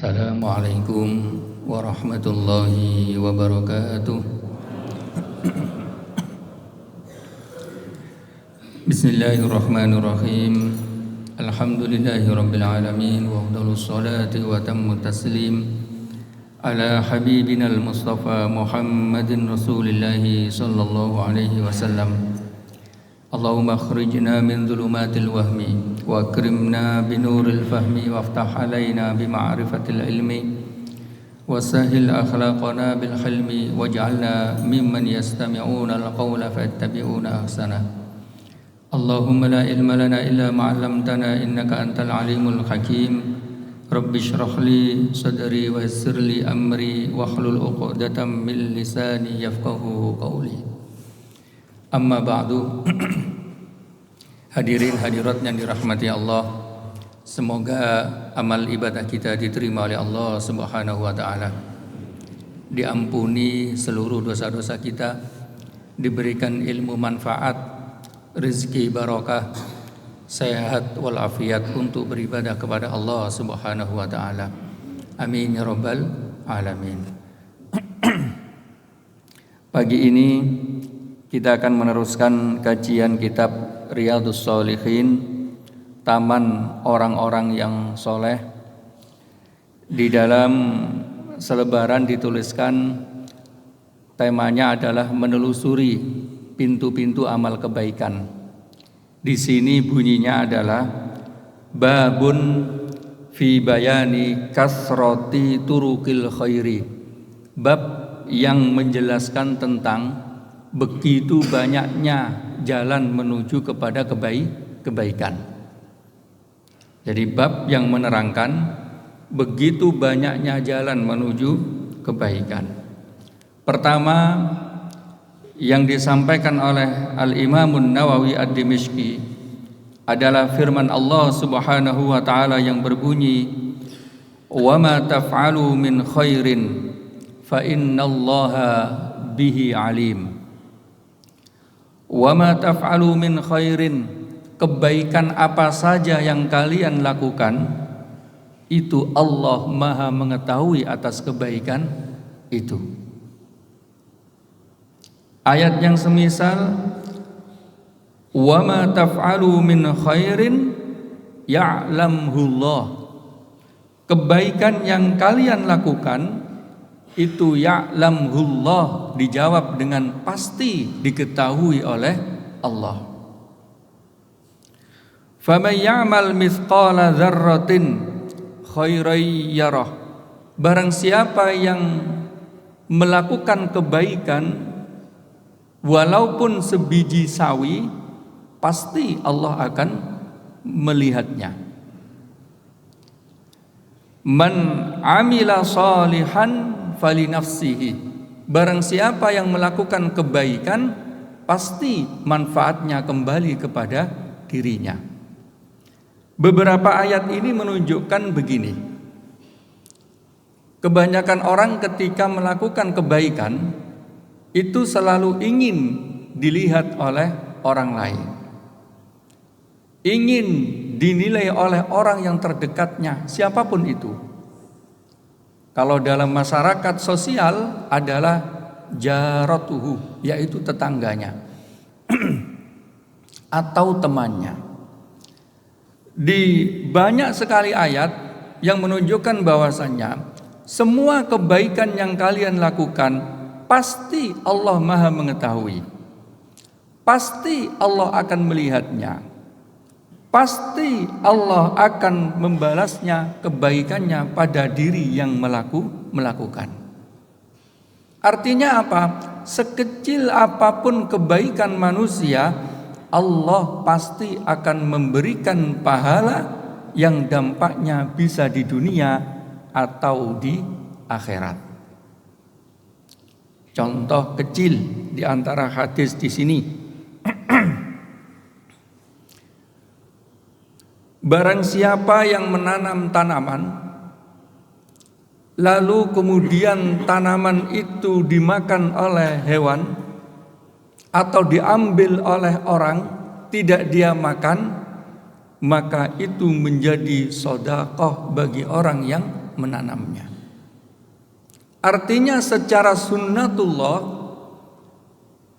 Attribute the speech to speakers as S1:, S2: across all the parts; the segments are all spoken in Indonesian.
S1: Assalamualaikum warahmatullahi wabarakatuh. Bismillahirrahmanirrahim. Alhamdulillahi rabbil alamin wa afdalus salati wa tammu taslim ala habibina al-mustafa Muhammadin rasulillahi sallallahu alaihi wasallam. Allahumma akhrijna min dhulumatil wahmi wa akrimna binuril fahmi waftah alaina bima'rifatil ilmi wa sahil akhlaqana bil hilmi waj'alna mimman yastami'una al-qawla fayattabi'una ahsana. Allahumma la ilma lana illa ma 'allamtana innaka antal alimul hakim. Rabbi shrah li sadri wa yassir li amri wahlul 'uqdatam min lisani yafqahu qawli. Amma ba'du. Hadirin hadirat yang dirahmati Allah, semoga amal ibadah kita diterima oleh Allah Subhanahu wa taala. Diampuni seluruh dosa-dosa kita, diberikan ilmu manfaat, rezeki barakah, sehat walafiat untuk beribadah kepada Allah Subhanahu wa taala. Amin ya rabbal alamin. Pagi ini kita akan meneruskan kajian kitab Riyadhus Shalihin, Taman Orang-orang yang Soleh. Di dalam selebaran dituliskan temanya adalah menelusuri pintu-pintu amal kebaikan. Di sini bunyinya adalah babun fi bayani kasroti turukil khairi. Bab yang menjelaskan tentang begitu banyaknya jalan menuju kepada kebaikan. Jadi bab yang menerangkan begitu banyaknya jalan menuju kebaikan. Pertama yang disampaikan oleh Al-Imamun Nawawi Ad-Dimishqi adalah firman Allah Subhanahu wa taala yang berbunyi, "Wa ma taf'alu min khairin fa innallaha bihi alim." Wa ma taf'alu min khairin, kebaikan apa saja yang kalian lakukan itu Allah Maha mengetahui atas kebaikan itu. Ayat yang semisal wa ma taf'alu min khairin ya'lamhullah, kebaikan yang kalian lakukan itu ya'lamhullah, dijawab dengan pasti diketahui oleh Allah. Faman ya'mal mithqala dzarratin khairan yarah, barang siapa yang melakukan kebaikan walaupun sebiji sawi, pasti Allah akan melihatnya. Man amila salihan fali nafsihi, barang siapa yang melakukan kebaikan pasti manfaatnya kembali kepada dirinya. Beberapa ayat ini menunjukkan begini, kebanyakan orang ketika melakukan kebaikan itu selalu ingin dilihat oleh orang lain, ingin dinilai oleh orang yang terdekatnya, siapapun itu. Kalau dalam masyarakat sosial adalah jaratuhu, yaitu tetangganya atau temannya. Di banyak sekali ayat yang menunjukkan bahwasannya semua kebaikan yang kalian lakukan pasti Allah Maha mengetahui, pasti Allah akan melihatnya, pasti Allah akan membalasnya kebaikannya pada diri yang melakukan. Artinya apa? Sekecil apapun kebaikan manusia, Allah pasti akan memberikan pahala yang dampaknya bisa di dunia atau di akhirat. Contoh kecil di antara hadis di sini. Barang siapa yang menanam tanaman, lalu kemudian tanaman itu dimakan oleh hewan atau diambil oleh orang, tidak dia makan, maka itu menjadi sedekah bagi orang yang menanamnya. Artinya secara sunnatullah,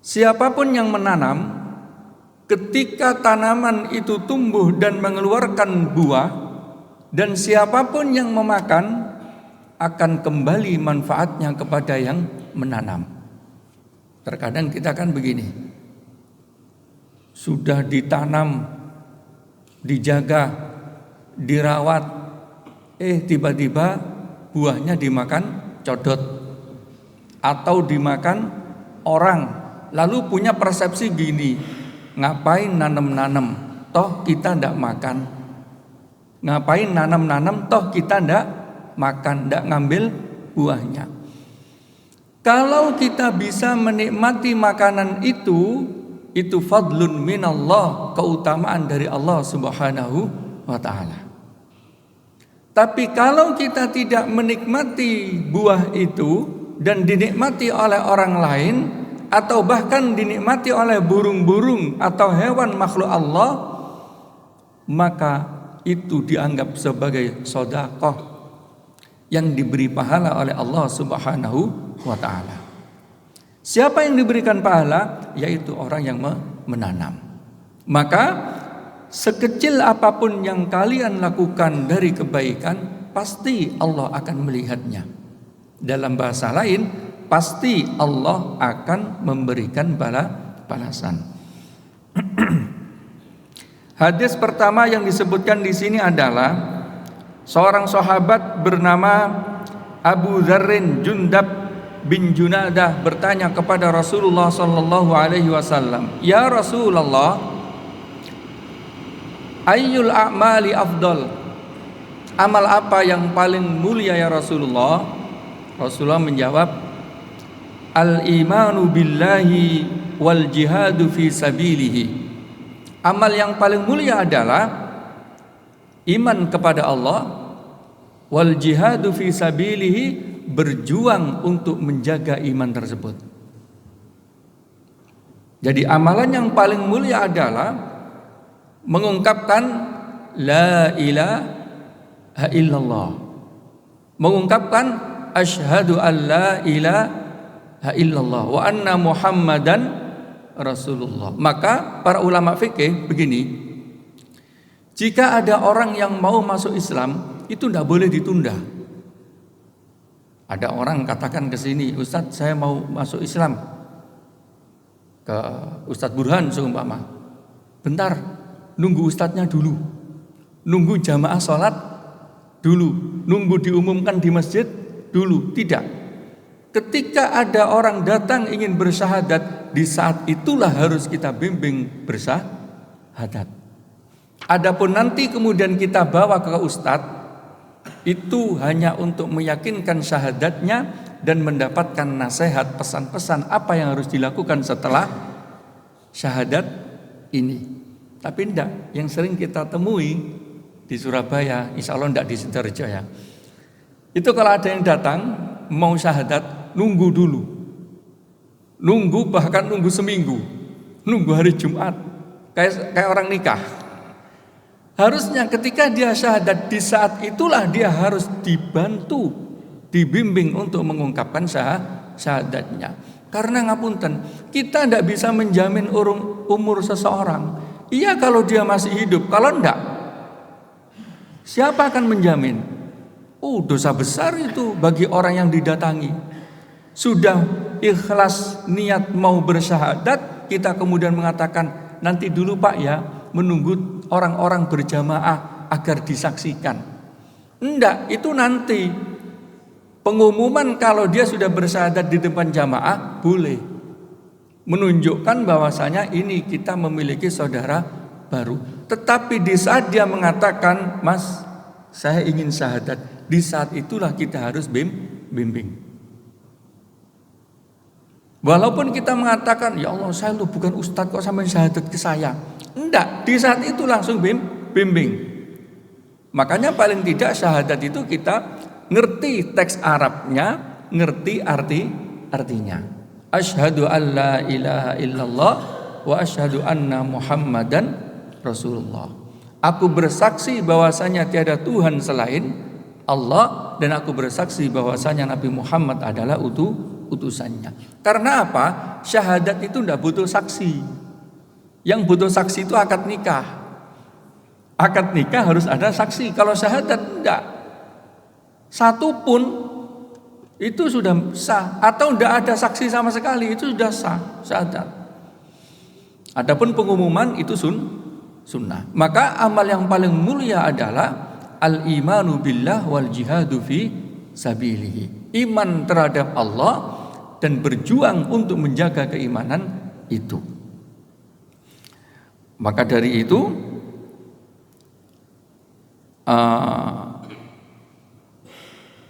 S1: siapapun yang menanam, ketika tanaman itu tumbuh dan mengeluarkan buah, dan siapapun yang memakan, akan kembali manfaatnya kepada yang menanam. Terkadang kita kan begini, sudah ditanam, dijaga, dirawat, tiba-tiba buahnya dimakan codot atau dimakan orang, lalu punya persepsi gini, ngapain nanam-nanam, toh kita ndak makan. Ngapain nanam-nanam, toh kita ndak makan, ndak ngambil buahnya. Kalau kita bisa menikmati makanan itu fadlun minallah, keutamaan dari Allah Subhanahu wa ta'ala. Tapi kalau kita tidak menikmati buah itu dan dinikmati oleh orang lain, atau bahkan dinikmati oleh burung-burung atau hewan makhluk Allah, maka itu dianggap sebagai sedekah yang diberi pahala oleh Allah Subhanahu wa ta'ala. Siapa yang diberikan pahala? Yaitu orang yang menanam. Maka sekecil apapun yang kalian lakukan dari kebaikan, pasti Allah akan melihatnya. Dalam bahasa lain, pasti Allah akan memberikan balasan. Hadis pertama yang disebutkan di sini adalah seorang sahabat bernama Abu Dzarrin Jundab bin Junadah bertanya kepada Rasulullah sallallahu alaihi wasallam, "Ya Rasulullah, ayyul a'mali afdal?" Amal apa yang paling mulia ya Rasulullah? Rasulullah menjawab, "Al-imanu billahi wal jihadu fi sabilihi." Amal yang paling mulia adalah iman kepada Allah, wal jihadu fi sabilihi, berjuang untuk menjaga iman tersebut. Jadi amalan yang paling mulia adalah mengungkapkan la ilaha illallah, mengungkapkan asyhadu an la ilaha illallah wa anna muhammadan rasulullah. Maka para ulama fikih begini, jika ada orang yang mau masuk Islam, itu tidak boleh ditunda. Ada orang katakan ke sini, "Ustadz, saya mau masuk Islam." Ke Ustadz Burhan seumpama. "Bentar, nunggu ustadznya dulu. Nunggu jamaah sholat dulu. Nunggu diumumkan di masjid dulu." Tidak. Ketika ada orang datang ingin bersyahadat, di saat itulah harus kita bimbing bersyahadat. Adapun nanti kemudian kita bawa ke ustadz, itu hanya untuk meyakinkan syahadatnya dan mendapatkan nasihat, pesan-pesan apa yang harus dilakukan setelah syahadat ini. Tapi enggak, yang sering kita temui di Surabaya, insya Allah enggak di Sidoarjo ya, itu kalau ada yang datang mau syahadat, nunggu dulu, nunggu, bahkan nunggu seminggu, nunggu hari Jumat, kayak orang nikah. Harusnya ketika dia syahadat, di saat itulah dia harus dibantu, dibimbing untuk mengungkapkan syahadatnya. Karena ngapunten, kita tidak bisa menjamin umur seseorang. Iya kalau dia masih hidup, kalau enggak, siapa akan menjamin? Dosa besar itu bagi orang yang didatangi. Sudah ikhlas niat mau bersyahadat, kita kemudian mengatakan, "Nanti dulu Pak ya, menunggu orang-orang berjamaah agar disaksikan." Enggak, itu nanti pengumuman kalau dia sudah bersyahadat di depan jamaah boleh, menunjukkan bahwasanya ini kita memiliki saudara baru. Tetapi di saat dia mengatakan, "Mas, saya ingin syahadat," di saat itulah kita harus bimbing. Walaupun kita mengatakan, "Ya Allah, saya lu bukan ustadz kok sampai syahadat ke saya." Enggak, di saat itu langsung bimbing. Makanya paling tidak syahadat itu kita ngerti teks Arabnya, ngerti artinya. Asyhadu an la ilaha illallah wa asyhadu anna muhammadan rasulullah. Aku bersaksi bahwasanya tiada Tuhan selain Allah dan aku bersaksi bahwasanya Nabi Muhammad adalah utusannya. Karena apa? Syahadat itu tidak butuh saksi. Yang butuh saksi itu akad nikah. Akad nikah harus ada saksi. Kalau syahadat tidak. Satu pun itu sudah sah. Atau tidak ada saksi sama sekali, itu sudah sah syahadat. Adapun pengumuman itu sunnah. Maka amal yang paling mulia adalah al-imanu billah wal jihadu fi sabilihi. Iman terhadap Allah dan berjuang untuk menjaga keimanan itu. Maka dari itu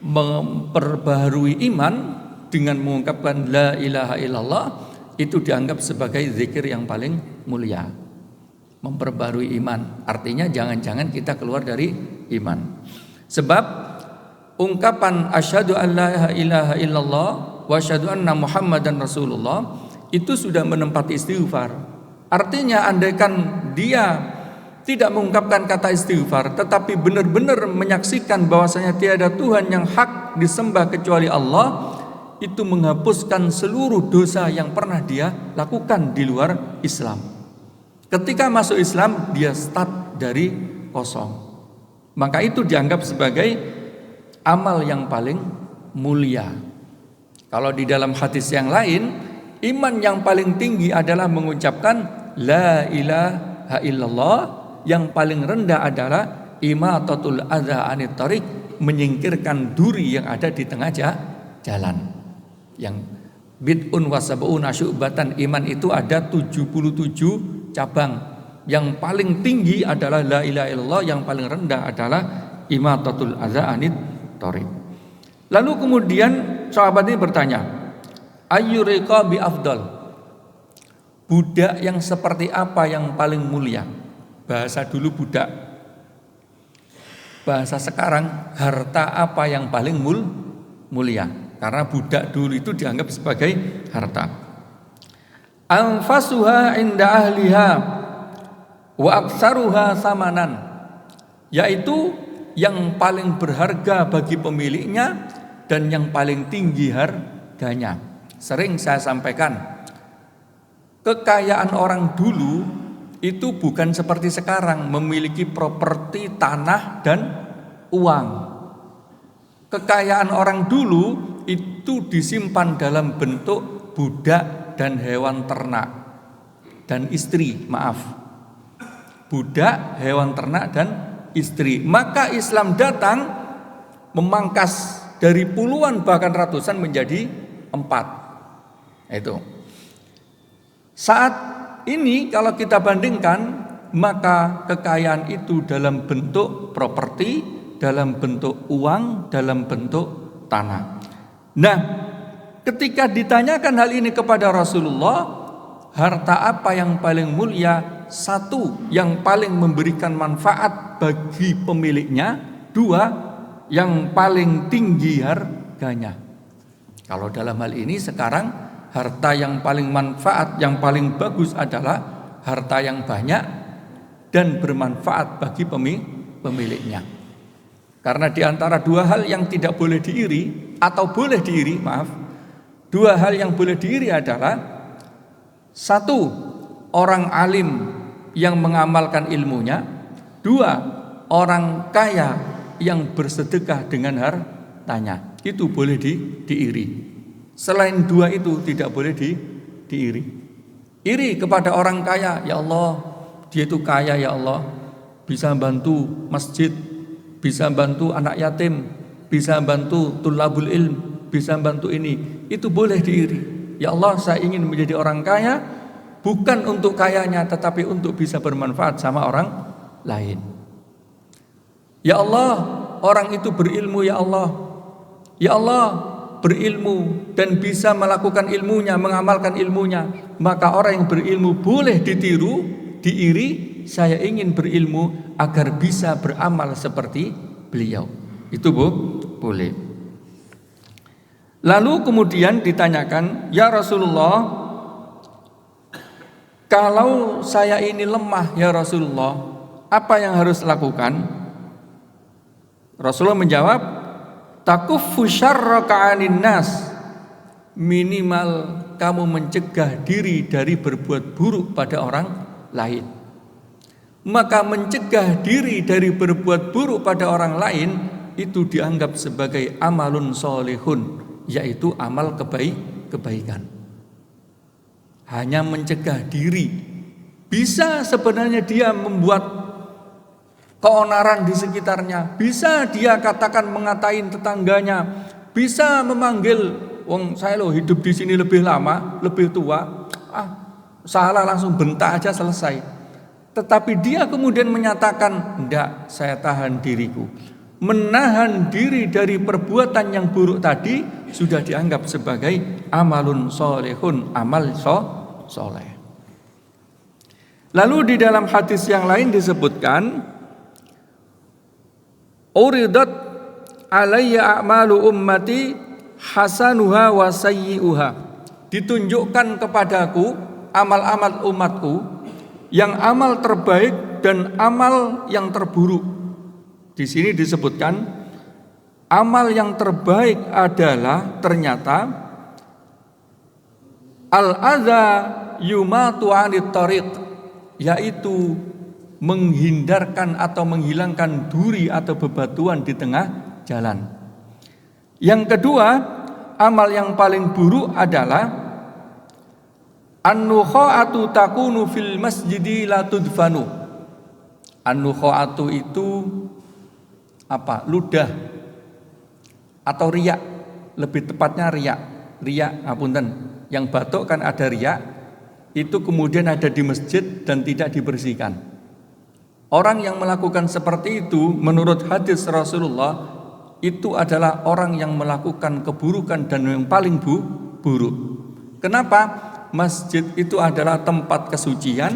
S1: memperbaharui iman dengan mengungkapkan la ilaha illallah itu dianggap sebagai zikir yang paling mulia. Memperbarui iman artinya jangan-jangan kita keluar dari iman. Sebab ungkapan asyhadu an la ilaha illallah wa asyhadu anna muhammadan rasulullah itu sudah menempati istighfar. Artinya andaikan dia tidak mengungkapkan kata istighfar tetapi benar-benar menyaksikan bahwasanya tiada Tuhan yang hak disembah kecuali Allah, itu menghapuskan seluruh dosa yang pernah dia lakukan di luar Islam. Ketika masuk Islam dia start dari kosong. Maka itu dianggap sebagai amal yang paling mulia. Kalau di dalam hadis yang lain, iman yang paling tinggi adalah mengucapkan la ilaha illallah, yang paling rendah adalah imatatul adza anit thariq, menyingkirkan duri yang ada di tengah jalan. Yang bid'un wa sab'una syu'batan, iman itu ada 77 cabang. Yang paling tinggi adalah la ilaha illallah, yang paling rendah adalah imatatul adza anit thariq. Lalu kemudian sahabat ini bertanya, ayyuriqa bi afdal, budak yang seperti apa yang paling mulia? Bahasa dulu budak, bahasa sekarang harta apa yang paling mulia? Karena budak dulu itu dianggap sebagai harta. Anfasuha inda ahliha wa aktsaruha samanan, yaitu yang paling berharga bagi pemiliknya dan yang paling tinggi harganya. Sering saya sampaikan, kekayaan orang dulu itu bukan seperti sekarang memiliki properti tanah dan uang. Kekayaan orang dulu itu disimpan dalam bentuk budak dan hewan ternak dan istri, budak, hewan ternak dan istri. Maka Islam datang memangkas dari puluhan bahkan ratusan menjadi 4. Itu. Saat ini kalau kita bandingkan, maka kekayaan itu dalam bentuk properti, dalam bentuk uang, dalam bentuk tanah. Nah, ketika ditanyakan hal ini kepada Rasulullah, harta apa yang paling mulia? 1, yang paling memberikan manfaat bagi pemiliknya. 2, yang paling tinggi harganya. Kalau dalam hal ini sekarang, harta yang paling manfaat, yang paling bagus adalah harta yang banyak dan bermanfaat bagi pemiliknya. Karena di antara 2 hal yang tidak boleh diiri atau boleh diiri, 2 hal yang boleh diiri adalah 1, orang alim yang mengamalkan ilmunya. 2, orang kaya yang bersedekah dengan hartanya. Itu boleh diiri. Selain 2 itu tidak boleh diiri. Iri kepada orang kaya, ya Allah, dia itu kaya ya Allah, bisa bantu masjid, bisa bantu anak yatim, bisa bantu tulabul ilm, bisa bantu ini. Itu boleh diiri. Ya Allah, saya ingin menjadi orang kaya, bukan untuk kayanya, tetapi untuk bisa bermanfaat sama orang lain. Ya Allah, orang itu berilmu ya Allah. Ya Allah, berilmu dan bisa melakukan ilmunya, mengamalkan ilmunya. Maka orang yang berilmu boleh ditiru, diiri. Saya ingin berilmu agar bisa beramal seperti beliau. Itu boleh. Lalu kemudian ditanyakan, ya Rasulullah, kalau saya ini lemah ya Rasulullah, apa yang harus lakukan? Rasulullah menjawab,
S2: Takuffu syarraka 'anin nas, minimal kamu mencegah diri dari berbuat buruk pada orang lain. Maka mencegah diri dari berbuat buruk pada orang lain itu dianggap sebagai amalun solehun, yaitu amal kebaikan. Hanya mencegah diri. Bisa sebenarnya dia membuat keonaran di sekitarnya, bisa dia katakan mengatain tetangganya, bisa memanggil, wong saya loh hidup di sini lebih lama, lebih tua, salah langsung bentak aja selesai. Tetapi dia kemudian menyatakan, enggak, saya tahan diriku. Menahan diri dari perbuatan yang buruk tadi sudah dianggap sebagai amalun solehun, amal soleh. Lalu di dalam hadis yang lain disebutkan, uridat alayya a'malu ummati hasanuha wa sayyi'uha. Ditunjukkan kepadaku amal-amal umatku, yang amal terbaik dan amal yang terburuk. Di sini disebutkan amal yang terbaik adalah ternyata al-adza yumatu 'anit thariq, yaitu menghindarkan atau menghilangkan duri atau bebatuan di tengah jalan. Yang kedua, amal yang paling buruk adalah an-nukha'atu takunu fil masjidi la tudfanu. An-nukha'atu itu apa? Ludah atau riak. Lebih tepatnya riak. Riak, ngapunten. Yang batuk kan ada riak, itu kemudian ada di masjid dan tidak dibersihkan. Orang yang melakukan seperti itu menurut hadis Rasulullah itu adalah orang yang melakukan keburukan dan yang paling buruk. Kenapa? Masjid itu adalah tempat kesucian,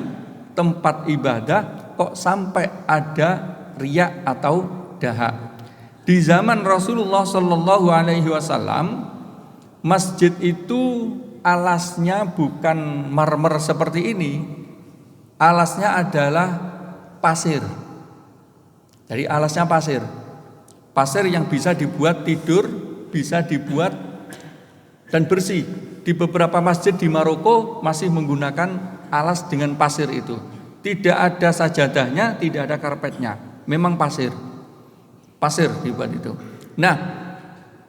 S2: tempat ibadah, kok sampai ada riya atau dahak. Di zaman Rasulullah Shallallahu Alaihi Wasallam, masjid itu alasnya bukan marmer seperti ini, alasnya adalah pasir. Jadi alasnya pasir, pasir yang bisa dibuat tidur, bisa dibuat dan bersih. Di beberapa masjid di Maroko masih menggunakan alas dengan pasir itu. Tidak ada sajadahnya, tidak ada karpetnya. Memang pasir. Pasir dibuat itu. Nah,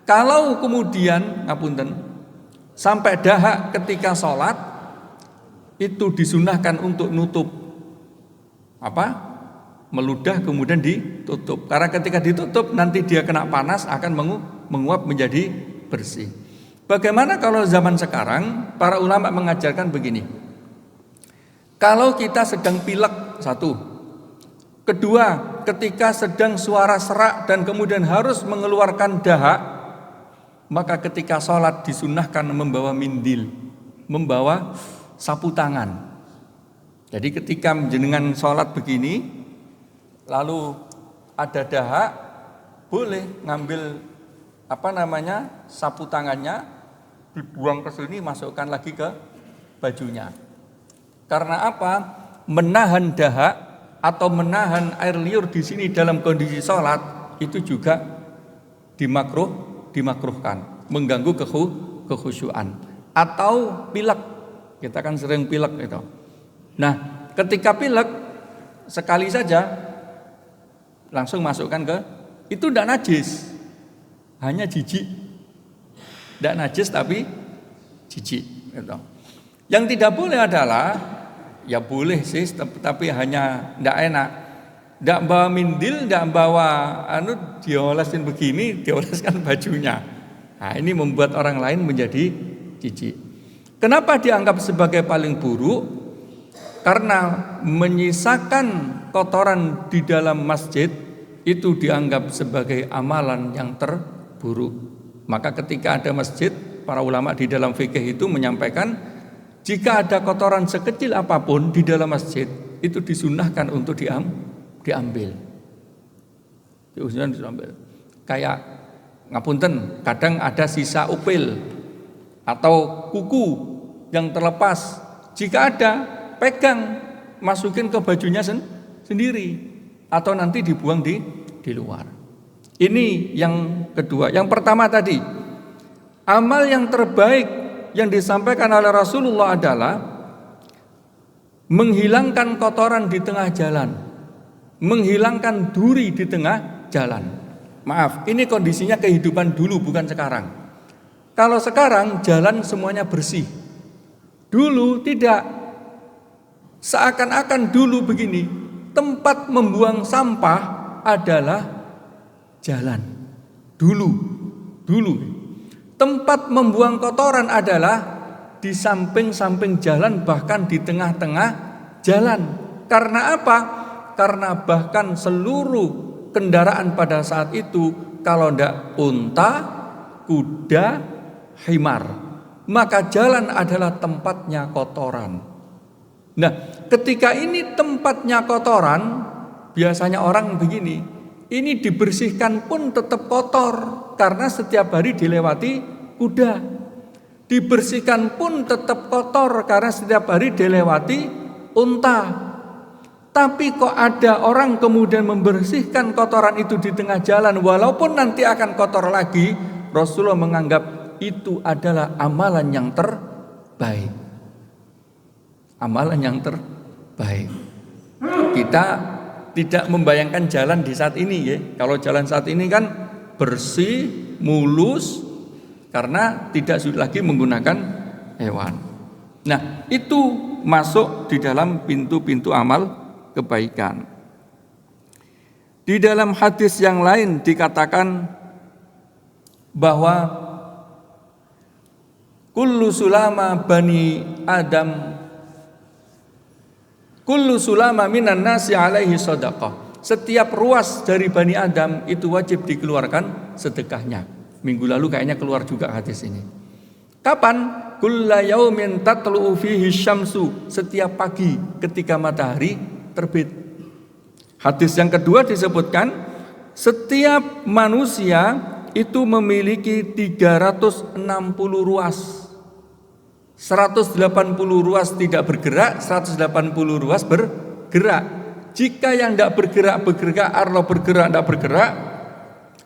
S2: kalau kemudian ngapunten sampai dahak ketika sholat, itu disunahkan untuk nutup apa? Meludah kemudian ditutup. Karena ketika ditutup nanti dia kena panas akan menguap menjadi bersih. Bagaimana kalau zaman sekarang para ulama mengajarkan begini. Kalau kita sedang pilek, satu. Kedua, ketika sedang suara serak dan kemudian harus mengeluarkan dahak, maka ketika sholat disunahkan membawa mindil, membawa sapu tangan. Jadi ketika jenengan sholat begini, lalu ada dahak, boleh ngambil sapu tangannya, dibuang ke sini, masukkan lagi ke bajunya. Karena apa? Menahan dahak atau menahan air liur di sini dalam kondisi sholat itu juga dimakruhkan, mengganggu kekhusyuan. Atau pilek, kita kan sering pilek itu. Nah, ketika pilek sekali saja langsung masukkan ke, itu tidak najis, hanya jijik. Tidak najis tapi jijik gitu. Yang tidak boleh adalah, ya boleh sih tapi hanya tidak enak. Tidak bawa mindil, tidak bawa diolesin begini, dioleskan bajunya. Nah, ini membuat orang lain menjadi jijik. Kenapa dianggap sebagai paling buruk? Karena menyisakan kotoran di dalam masjid itu dianggap sebagai amalan yang terburuk. Maka ketika ada masjid, para ulama di dalam fikih itu menyampaikan, jika ada kotoran sekecil apapun di dalam masjid, itu disunahkan untuk diambil. Kayak ngapunten, kadang ada sisa upil atau kuku yang terlepas. Jika ada, pegang, masukin ke bajunya sendiri, atau nanti dibuang di luar. Ini yang kedua. Yang pertama tadi, amal yang terbaik yang disampaikan oleh Rasulullah adalah menghilangkan kotoran di tengah jalan, menghilangkan duri di tengah jalan. Maaf, ini kondisinya kehidupan dulu, bukan sekarang. Kalau sekarang jalan semuanya bersih. Dulu tidak. Seakan-akan dulu begini, tempat membuang sampah adalah jalan. Dulu. Tempat membuang kotoran adalah di samping-samping jalan, bahkan di tengah-tengah jalan. Karena apa? Karena bahkan seluruh kendaraan pada saat itu, kalau tidak unta, kuda, himar, maka jalan adalah tempatnya kotoran. Nah, ketika ini tempatnya kotoran, biasanya orang begini, ini dibersihkan pun tetap kotor karena setiap hari dilewati kuda. Dibersihkan pun tetap kotor karena setiap hari dilewati unta. Tapi kok ada orang kemudian membersihkan kotoran itu di tengah jalan, walaupun nanti akan kotor lagi, Rasulullah menganggap itu adalah amalan yang terbaik. Amalan yang terbaik. Kita tidak membayangkan jalan di saat ini ya. Kalau jalan saat ini kan bersih, mulus, karena tidak lagi menggunakan hewan. Nah, itu masuk di dalam pintu-pintu amal kebaikan. Di dalam hadis yang lain dikatakan bahwa kullu sulama bani Adam, kullu sulama minan nasi alaihi shadaqah. Setiap ruas dari Bani Adam itu wajib dikeluarkan sedekahnya. Minggu lalu kayaknya keluar juga hadis ini. Kapan? Kulla yaumin tatlu'u fihi syamsu. Setiap pagi ketika matahari terbit. Hadis yang kedua disebutkan setiap manusia itu memiliki 360 ruas. 180 ruas tidak bergerak, 180 ruas bergerak. Jika yang tidak bergerak, arlo bergerak, tidak bergerak,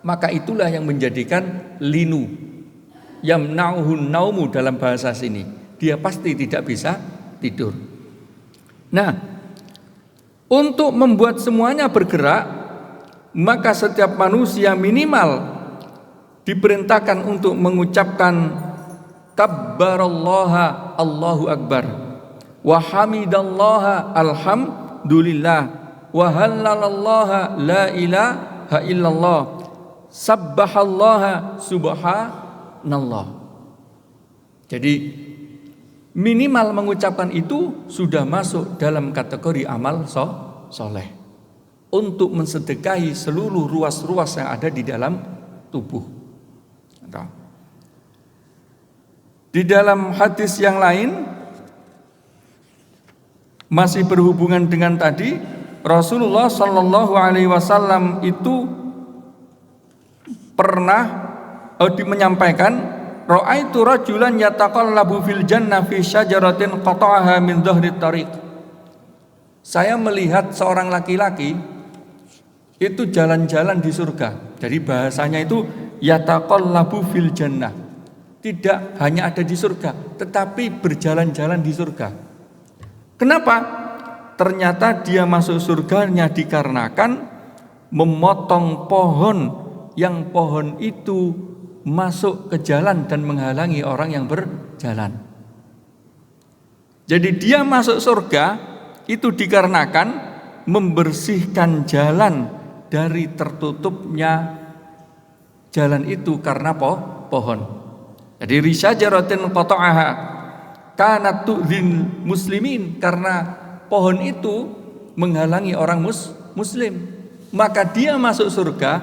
S2: maka itulah yang menjadikan linu, yamna'uhun naumu dalam bahasa sini. Dia pasti tidak bisa tidur. Nah, untuk membuat semuanya bergerak, maka setiap manusia minimal diperintahkan untuk mengucapkan kabbarallaha Allahu akbar, wa hamidallaha alhamdulillah, wa hallalallaha la ilaha illallah, sabbahallaha subhanallah. Jadi minimal mengucapkan itu sudah masuk dalam kategori amal soleh untuk mensedekahi seluruh ruas-ruas yang ada di dalam tubuh. Di dalam hadis yang lain masih berhubungan dengan tadi, Rasulullah Shallallahu Alaihi Wasallam itu pernah menyampaikan, ra'aitu rajulan yataqallabu fil jannah fi syajaratin qata'aha min dhahri tariq. Saya melihat seorang laki-laki itu jalan-jalan di surga. Jadi bahasanya itu yataqallabu fil jannah. Tidak hanya ada di surga, tetapi berjalan-jalan di surga. Kenapa? Ternyata dia masuk surganya dikarenakan memotong pohon yang pohon itu masuk ke jalan dan menghalangi orang yang berjalan. Jadi dia masuk surga itu dikarenakan membersihkan jalan dari tertutupnya jalan itu karena pohon. Jadi risyajaratin qata'aha kanat tu'dhin muslimin, karena pohon itu menghalangi orang muslim. Maka dia masuk surga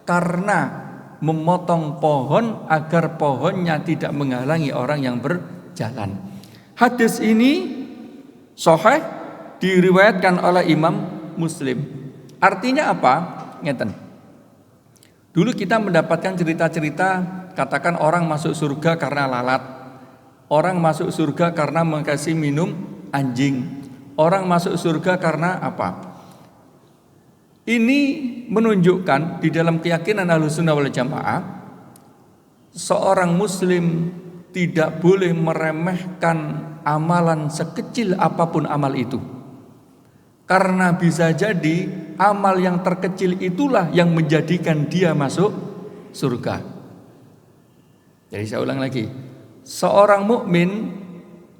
S2: karena memotong pohon agar pohonnya tidak menghalangi orang yang berjalan. Hadis ini sahih diriwayatkan oleh Imam Muslim. Artinya apa? Ngeten. Dulu kita mendapatkan cerita-cerita, katakan orang masuk surga karena lalat, orang masuk surga karena mengkasih minum anjing, orang masuk surga karena apa? Ini menunjukkan di dalam keyakinan Ahlussunnah wal Jamaah, seorang muslim tidak boleh meremehkan amalan sekecil apapun amal itu. Karena bisa jadi amal yang terkecil itulah yang menjadikan dia masuk surga. Jadi saya ulang lagi, seorang mukmin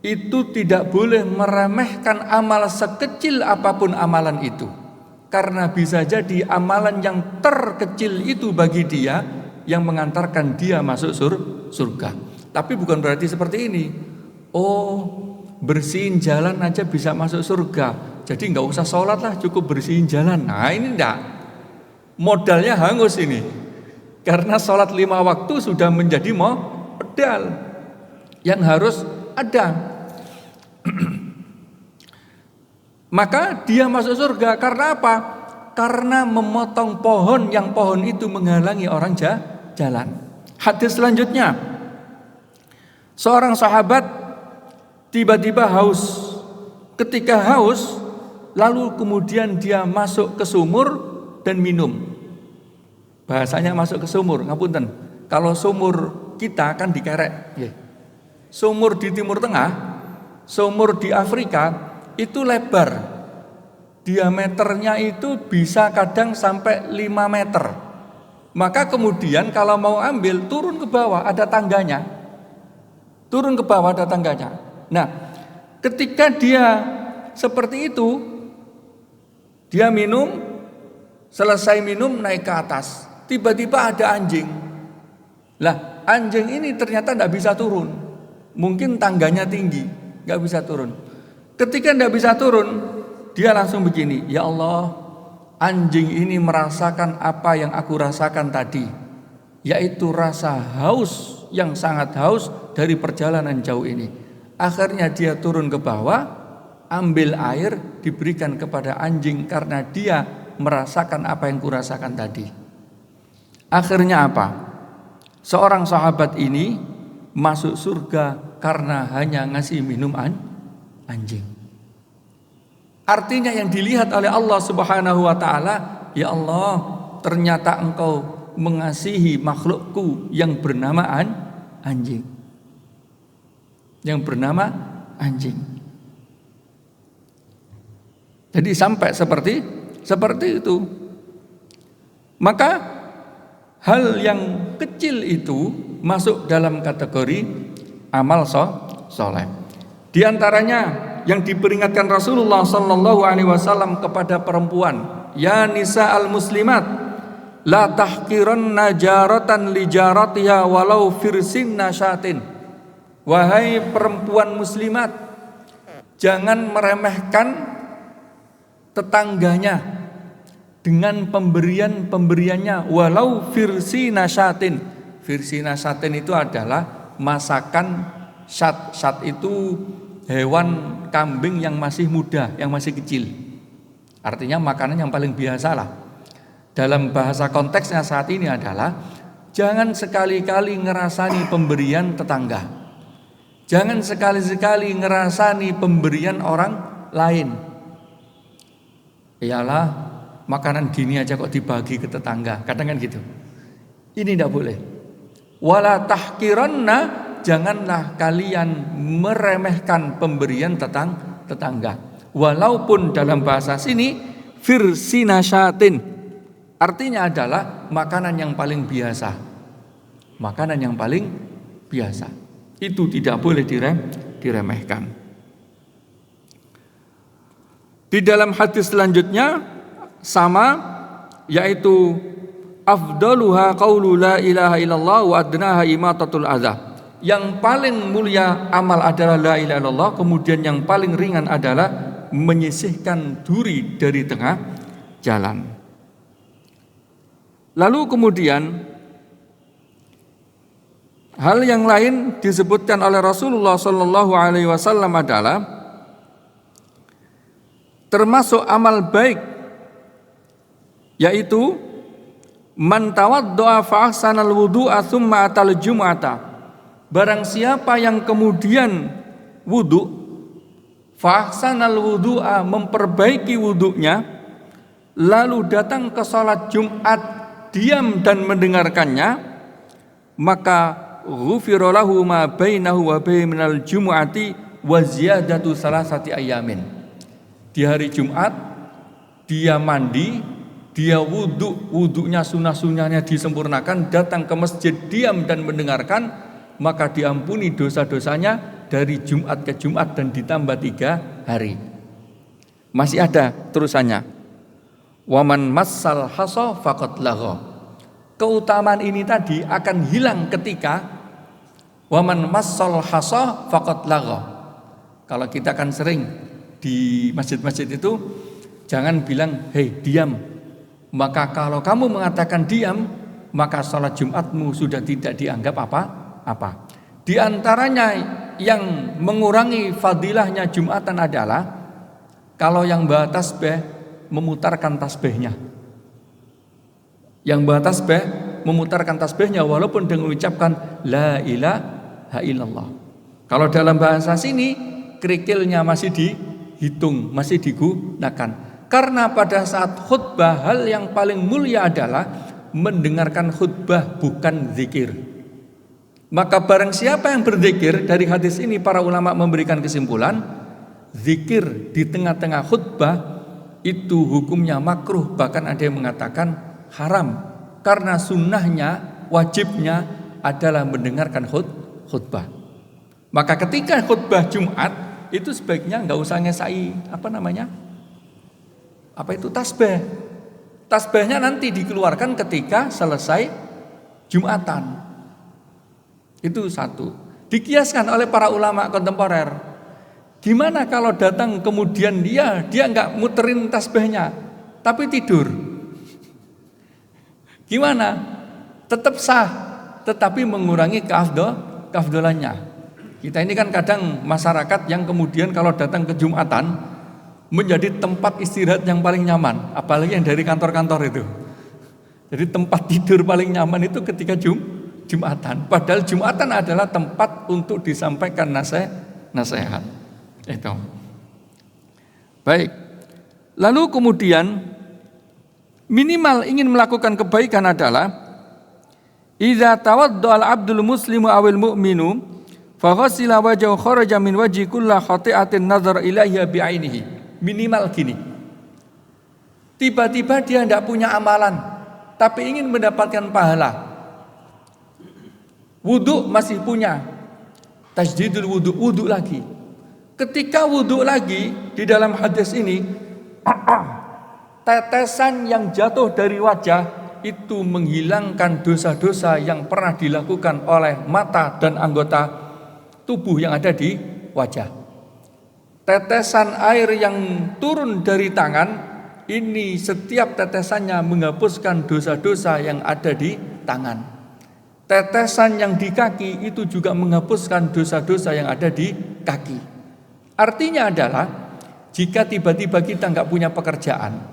S2: itu tidak boleh meremehkan amal sekecil apapun amalan itu. Karena bisa jadi amalan yang terkecil itu bagi dia yang mengantarkan dia masuk surga. Tapi bukan berarti seperti ini. Oh, bersihin jalan aja bisa masuk surga. Jadi nggak usah sholat lah, cukup bersihin jalan. Nah ini enggak. Modalnya hangus ini. Karena sholat 5 waktu sudah menjadi modal yang harus ada. Maka dia masuk surga karena apa? Karena memotong pohon yang pohon itu menghalangi orang jalan. Hadis selanjutnya, seorang sahabat tiba-tiba haus. Ketika haus, lalu kemudian dia masuk ke sumur dan minum. Bahasanya masuk ke sumur, ngapunten. Kalau sumur kita kan dikerek. Sumur di Timur Tengah, sumur di Afrika itu lebar, diameternya itu bisa kadang sampai 5 meter. Maka kemudian kalau mau ambil, turun ke bawah ada tangganya. Turun ke bawah ada tangganya. Nah, ketika dia seperti itu, dia minum, selesai minum naik ke atas. Tiba-tiba ada anjing. Lah, anjing ini ternyata tidak bisa turun. Mungkin tangganya tinggi, nggak bisa turun. Ketika tidak bisa turun, dia langsung begini, ya Allah, anjing ini merasakan apa yang aku rasakan tadi, yaitu rasa haus yang sangat haus dari perjalanan jauh ini. Akhirnya dia turun ke bawah, ambil air, diberikan kepada anjing karena dia merasakan apa yang kurasakan tadi. Akhirnya apa? Seorang sahabat ini masuk surga karena hanya ngasih minum anjing. Artinya yang dilihat oleh Allah Subhanahu wa taala, ya Allah, ternyata engkau mengasihi makhlukku yang bernama anjing. Yang bernama anjing. Jadi sampai seperti itu. Maka hal yang kecil itu masuk dalam kategori amal soleh. Di antaranya yang diperingatkan Rasulullah sallallahu alaihi wasallam kepada perempuan, ya nisa al muslimat, la tahqiranna jaratan li jaratiha walau firsinna syatin. Wahai perempuan muslimat, jangan meremehkan tetangganya dengan pemberiannya walau firsina syatin. Firsina syatin itu adalah masakan syat. Syat itu hewan kambing yang masih muda, yang masih kecil. Artinya makanan yang paling biasa lah. Dalam bahasa konteksnya saat ini adalah jangan sekali-kali ngerasani pemberian tetangga. Jangan sekali-sekali ngerasani pemberian orang lain. Iyalah, makanan gini aja kok dibagi ke tetangga. Kadang kan gitu. Ini tidak boleh. Wala tahqiranna, janganlah kalian meremehkan pemberian tetangga. Walaupun dalam bahasa sini firsina syatin, artinya adalah makanan yang paling biasa. Makanan yang paling biasa. Itu tidak boleh diremehkan. Di dalam hadis selanjutnya sama, yaitu afdaluha qaulu la ilaha illallah wa adnaha imatatul adza. Yang paling mulia amal adalah la ilaha illallah, kemudian yang paling ringan adalah menyisihkan duri dari tengah jalan. Lalu kemudian hal yang lain disebutkan oleh Rasulullah sallallahu alaihi wasallam adalah termasuk amal baik, yaitu man tawaddo'a fa ahsanal wudu'a tsumma atal jum'ata. Barang siapa yang kemudian wudu, fa ahsanal wudu'a, memperbaiki wudunya, lalu datang ke salat Jumat, diam dan mendengarkannya, maka ghufira lahu ma bainahu wa bainal jumu'ati wa ziyadatu salasati ayamin. Di hari Jumat dia mandi, dia wudunya sunnah-sunnahnya disempurnakan, datang ke masjid diam dan mendengarkan, maka diampuni dosa-dosanya dari Jumat ke Jumat dan ditambah 3 hari. Masih ada terusannya. Waman massal hasa faqad lagha. Keutamaan ini tadi akan hilang ketika waman massal hasa faqad lagha. Kalau kita kan sering di masjid-masjid itu jangan bilang hei diam. Maka kalau kamu mengatakan diam, maka salat Jumatmu sudah tidak dianggap apa-apa. Di antaranya yang mengurangi fadilahnya Jumatan adalah kalau yang bawa tasbih memutarkan tasbihnya. Yang bawa tasbih memutarkan tasbihnya walaupun dengan mengucapkan la ilaha illallah. Kalau dalam bahasa sini kerikilnya masih dihitung, masih digunakan. Karena pada saat khutbah hal yang paling mulia adalah mendengarkan khutbah, bukan zikir. Maka barang siapa yang berzikir, dari hadis ini para ulama memberikan kesimpulan, zikir di tengah-tengah khutbah itu hukumnya makruh, bahkan ada yang mengatakan haram. Karena sunnahnya, wajibnya adalah mendengarkan khutbah. Maka ketika khutbah Jumat itu sebaiknya nggak usah ngesai tasbih. Tasbihnya nanti dikeluarkan ketika selesai Jumatan. Itu satu. Dikiaskan oleh para ulama kontemporer. Gimana kalau datang kemudian dia nggak muterin tasbihnya, tapi tidur? Gimana? Tetap sah, tetapi mengurangi keafdolannya. Kita ini kan kadang masyarakat yang kemudian kalau datang ke Jumatan menjadi tempat istirahat yang paling nyaman, apalagi yang dari kantor-kantor itu. Jadi tempat tidur paling nyaman itu ketika Jumatan. Padahal Jumatan adalah tempat untuk disampaikan nasihat. Itu. Baik. Lalu kemudian minimal ingin melakukan kebaikan adalah idza tawadda al-'abdul muslimu awil mu'minu fa ghassala wajhahu kharaja min wajhi kulli khati'atin nazar ilaiha bi'ainihi. Minimal gini. Tiba-tiba dia tidak punya amalan, tapi ingin mendapatkan pahala. Wudu masih punya, tajdidul wudu lagi. Ketika wudu lagi di dalam hadis ini, tetesan yang jatuh dari wajah itu menghilangkan dosa-dosa yang pernah dilakukan oleh mata dan anggota tubuh yang ada di wajah. Tetesan air yang turun dari tangan ini setiap tetesannya menghapuskan dosa-dosa yang ada di tangan. Tetesan yang di kaki itu juga menghapuskan dosa-dosa yang ada di kaki. Artinya adalah jika tiba-tiba kita nggak punya pekerjaan,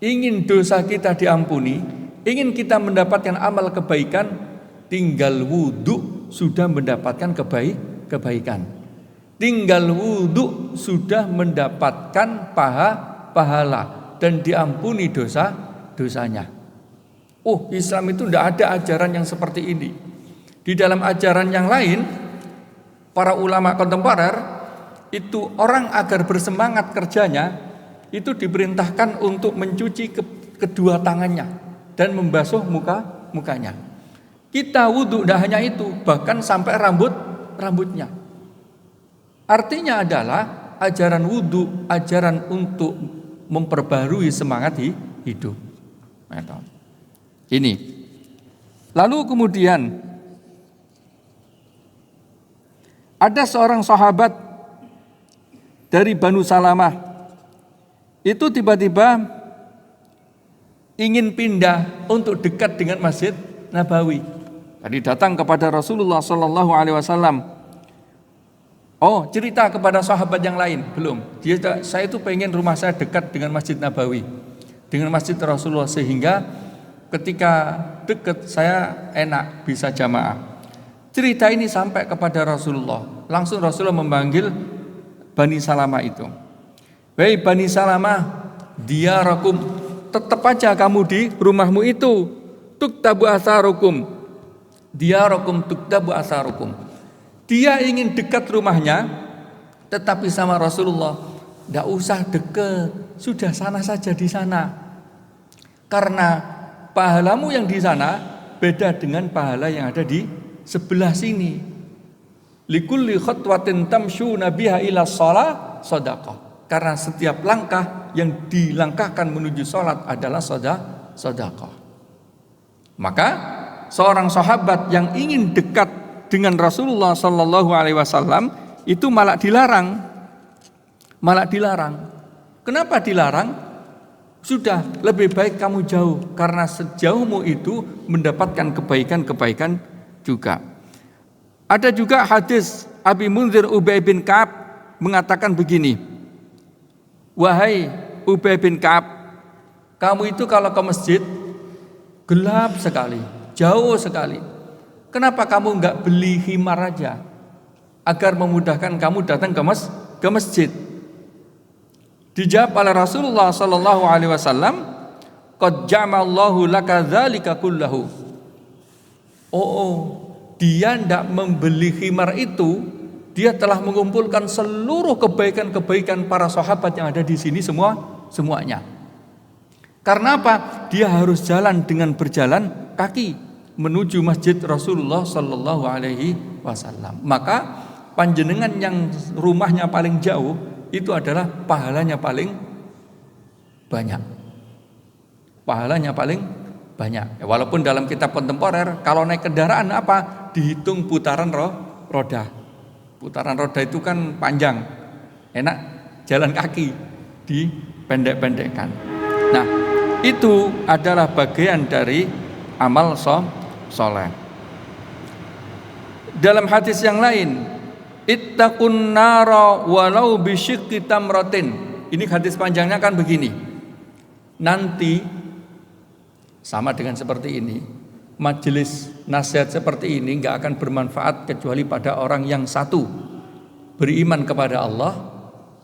S2: ingin dosa kita diampuni, ingin kita mendapatkan amal kebaikan, tinggal wudu sudah mendapatkan kebaikan. Tinggal wudu sudah mendapatkan pahala dan diampuni dosanya. Islam itu tidak ada ajaran yang seperti ini. Di dalam ajaran yang lain, para ulama kontemporer itu orang agar bersemangat kerjanya itu diperintahkan untuk mencuci kedua tangannya dan membasuh mukanya. Kita wudu tidak hanya itu, bahkan sampai rambutnya. Artinya adalah ajaran wudu, ajaran untuk memperbarui semangat hidup. Ini. Lalu kemudian ada seorang sahabat dari Banu Salamah itu tiba-tiba ingin pindah untuk dekat dengan Masjid Nabawi. Tadi datang kepada Rasulullah Sallallahu Alaihi Wasallam. Cerita kepada sahabat yang lain belum. Saya itu pengen rumah saya dekat dengan Masjid Nabawi, dengan Masjid Rasulullah, sehingga ketika dekat saya enak bisa jamaah. Cerita ini sampai kepada Rasulullah. Langsung Rasulullah memanggil Bani Salamah itu. Hei Bani Salamah, diyarakum, tetap aja kamu di rumahmu itu. Tuktabu asarukum, diarakum tuktabu asarukum. Dia ingin dekat rumahnya, tetapi sama Rasulullah, tidak usah dekat, sudah sana saja di sana. Karena pahalamu yang di sana beda dengan pahala yang ada di sebelah sini. Likulli khatwatin tamshuna biha ila shalah shadaqah. Karena setiap langkah yang dilangkahkan menuju salat adalah sedekah. Maka seorang sahabat yang ingin dekat dengan Rasulullah sallallahu alaihi wasallam itu malah dilarang. Kenapa dilarang? Sudah lebih baik kamu jauh, karena sejauhmu itu mendapatkan kebaikan-kebaikan juga. Ada juga hadis Abi Munzir Ubay bin Ka'ab mengatakan begini, wahai Ubay bin Ka'ab, kamu itu kalau ke masjid gelap sekali, jauh sekali. Kenapa kamu enggak beli khimar aja agar memudahkan kamu datang ke masjid? Dijawab oleh Rasulullah sallallahu alaihi wasallam, qad jama'allahu laka dzalika kullahu. Dia tidak membeli khimar itu, dia telah mengumpulkan seluruh kebaikan-kebaikan para sahabat yang ada di sini semuanya. Karena apa? Dia harus jalan dengan berjalan kaki menuju masjid Rasulullah sallallahu alaihi wasallam. Maka panjenengan yang rumahnya paling jauh itu adalah pahalanya paling banyak. Walaupun dalam kitab kontemporer kalau naik kendaraan apa? Dihitung putaran roda. Putaran roda itu kan panjang. Enak jalan kaki dipendek-pendekkan. Nah, itu adalah bagian dari amal soleh. Dalam hadis yang lain, ittaqun nara walau bisyiqqi tamratin. Ini hadis panjangnya kan begini. Nanti sama dengan seperti ini, majelis nasihat seperti ini enggak akan bermanfaat kecuali pada orang yang satu beriman kepada Allah,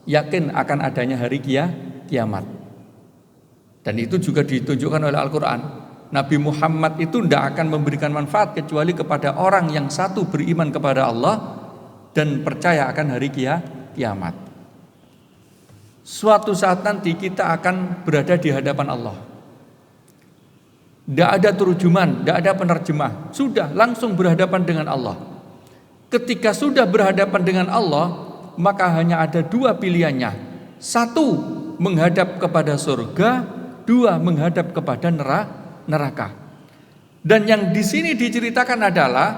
S2: yakin akan adanya hari kiamat. Dan itu juga ditunjukkan oleh Al-Quran. Nabi Muhammad itu tidak akan memberikan manfaat kecuali kepada orang yang satu beriman kepada Allah dan percaya akan hari kiamat. Suatu saat nanti kita akan berada di hadapan Allah. Tidak ada terjemahan, tidak ada penerjemah. Sudah langsung berhadapan dengan Allah. Ketika sudah berhadapan dengan Allah, maka hanya ada dua pilihannya. Satu, menghadap kepada surga. Dua, menghadap kepada neraka. Dan yang di sini diceritakan adalah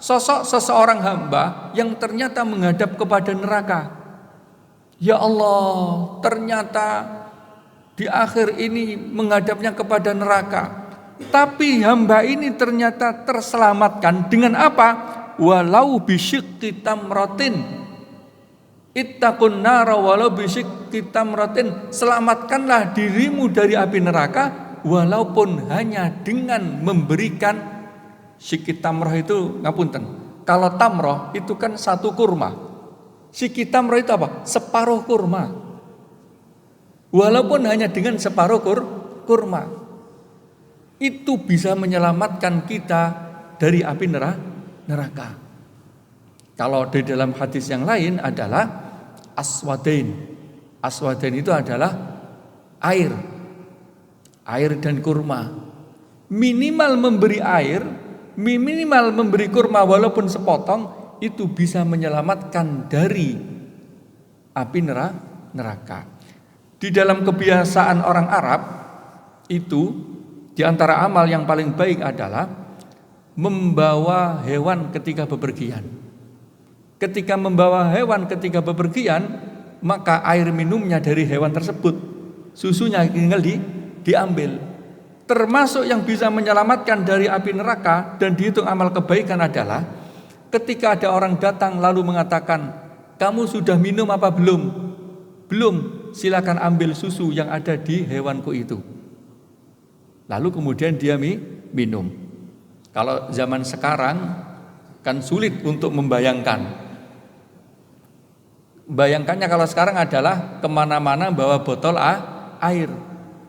S2: sosok seseorang hamba yang ternyata menghadap kepada neraka. Ya Allah, ternyata di akhir ini menghadapnya kepada neraka. Tapi hamba ini ternyata terselamatkan dengan apa? Walau bisyiqqi tamratin. Ittaqun nara walau bisyiqqi tamratin. Selamatkanlah dirimu dari api neraka walaupun hanya dengan memberikan syikki tamrah itu ngapunten. Kalau tamrah itu kan satu kurma. Syikki tamrah itu apa? Separuh kurma. Walaupun hanya dengan separuh kurma. Itu bisa menyelamatkan kita dari api neraka. Kalau di dalam hadis yang lain adalah aswadain. Aswadain itu adalah air dan kurma. Minimal memberi air, minimal memberi kurma walaupun sepotong, itu bisa menyelamatkan dari api neraka. Di dalam kebiasaan orang Arab itu, di antara amal yang paling baik adalah membawa hewan ketika bepergian. Ketika membawa hewan ketika bepergian, maka air minumnya dari hewan tersebut, susunya tinggal diambil. Termasuk yang bisa menyelamatkan dari api neraka dan dihitung amal kebaikan adalah ketika ada orang datang lalu mengatakan, kamu sudah minum apa belum? Belum, silakan ambil susu yang ada di hewanku itu. Lalu kemudian dia minum. Kalau zaman sekarang kan sulit untuk membayangkan. Bayangkannya kalau sekarang adalah kemana-mana bawa botol air.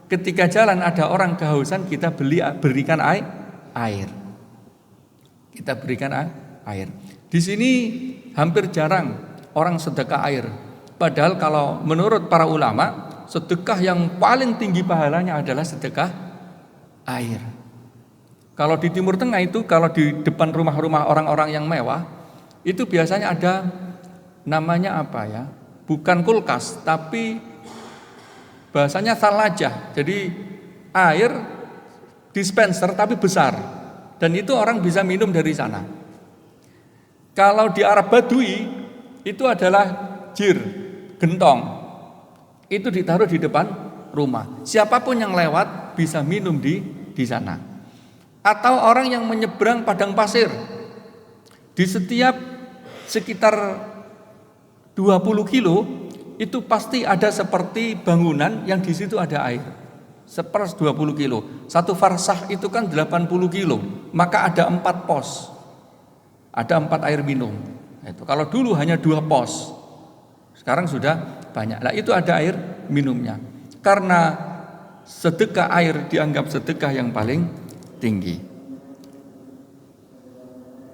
S2: Ketika jalan ada orang kehausan, kita berikan air. Kita berikan air. Di sini hampir jarang orang sedekah air. Padahal kalau menurut para ulama, sedekah yang paling tinggi pahalanya adalah sedekah air. Kalau di Timur Tengah itu, kalau di depan rumah-rumah orang-orang yang mewah, itu biasanya ada namanya apa ya? Bukan kulkas, tapi bahasanya thalajah. Jadi air dispenser tapi besar. Dan itu orang bisa minum dari sana. Kalau di Arab Badui itu adalah jir, gentong. Itu ditaruh di depan rumah. Siapapun yang lewat bisa minum di sana. Atau orang yang menyeberang padang pasir. Di setiap sekitar 20 kilo itu pasti ada seperti bangunan yang di situ ada air. 20 kilo. Satu farsah itu kan 80 kilo. Maka ada 4 pos. Ada 4 air minum. Itu. Kalau dulu hanya 2 pos. Sekarang sudah banyak. Nah, itu ada air minumnya. Karena sedekah air dianggap sedekah yang paling tinggi.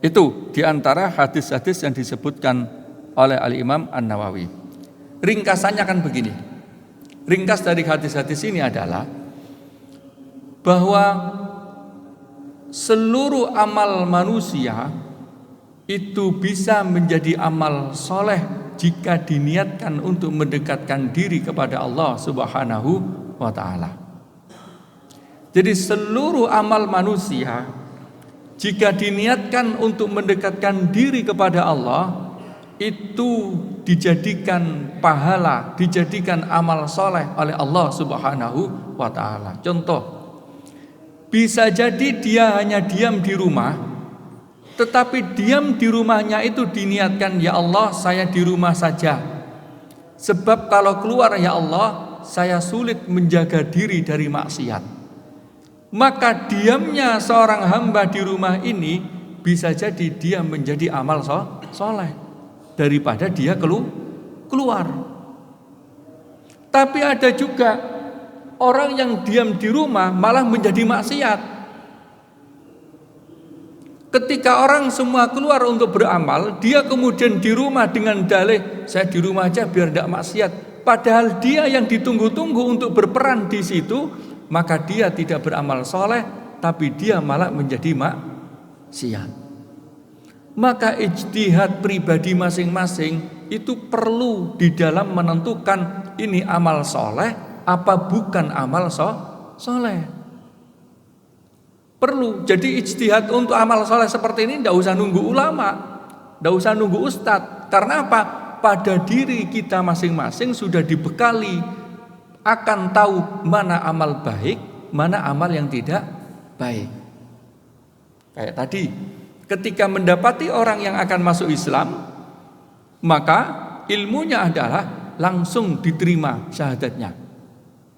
S2: Itu diantara hadis-hadis yang disebutkan oleh Al-Imam An-Nawawi. Ringkasannya kan begini. Ringkas dari hadis-hadis ini adalah bahwa seluruh amal manusia itu bisa menjadi amal soleh jika diniatkan untuk mendekatkan diri kepada Allah Subhanahu wa ta'ala. Jadi seluruh amal manusia jika diniatkan untuk mendekatkan diri kepada Allah, itu dijadikan pahala, dijadikan amal soleh oleh Allah Subhanahu wa ta'ala. Contoh, bisa jadi dia hanya diam di rumah, tetapi diam di rumahnya itu diniatkan, ya Allah saya di rumah saja. Sebab kalau keluar ya Allah, saya sulit menjaga diri dari maksiat. Maka diamnya seorang hamba di rumah ini bisa jadi dia menjadi amal soleh daripada dia keluar. Tapi ada juga orang yang diam di rumah malah menjadi maksiat. Ketika orang semua keluar untuk beramal, dia kemudian di rumah dengan dalih saya di rumah aja biar tidak maksiat. Padahal dia yang ditunggu-tunggu untuk berperan di situ, maka dia tidak beramal soleh, tapi dia malah menjadi maksiat. Maka ijtihad pribadi masing-masing itu perlu di dalam menentukan ini amal soleh apa bukan amal soleh. Perlu. Jadi ijtihad untuk amal soleh seperti ini tidak usah nunggu ulama, tidak usah nunggu ustadz. Karena apa? Pada diri kita masing-masing sudah dibekali akan tahu mana amal baik, mana amal yang tidak baik. Kayak tadi, ketika mendapati orang yang akan masuk Islam, maka ilmunya adalah langsung diterima syahadatnya.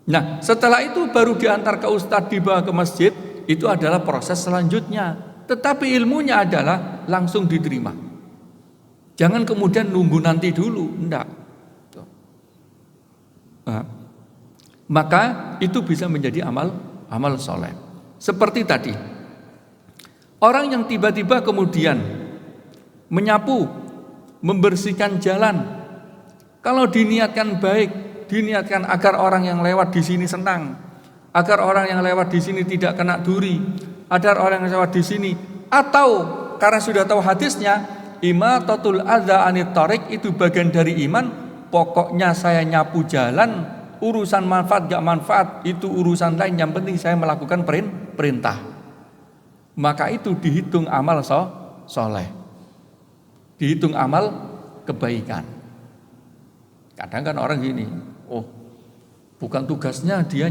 S2: Nah, setelah itu baru diantar ke ustadz, dibawa ke masjid, itu adalah proses selanjutnya. Tetapi ilmunya adalah langsung diterima. Jangan kemudian nunggu nanti dulu, enggak. Nah, maka itu bisa menjadi amal soleh. Seperti tadi, orang yang tiba-tiba kemudian menyapu, membersihkan jalan, kalau diniatkan baik, diniatkan agar orang yang lewat di sini senang, agar orang yang lewat di sini tidak kena duri, agar orang yang lewat di sini, atau karena sudah tahu hadisnya, imatatul adza anit thariq itu bagian dari iman. Pokoknya saya nyapu jalan, urusan manfaat gak manfaat itu urusan lain, yang penting saya melakukan perintah. Maka itu dihitung amal soleh, dihitung amal kebaikan. Kadang kan orang gini, oh bukan tugasnya dia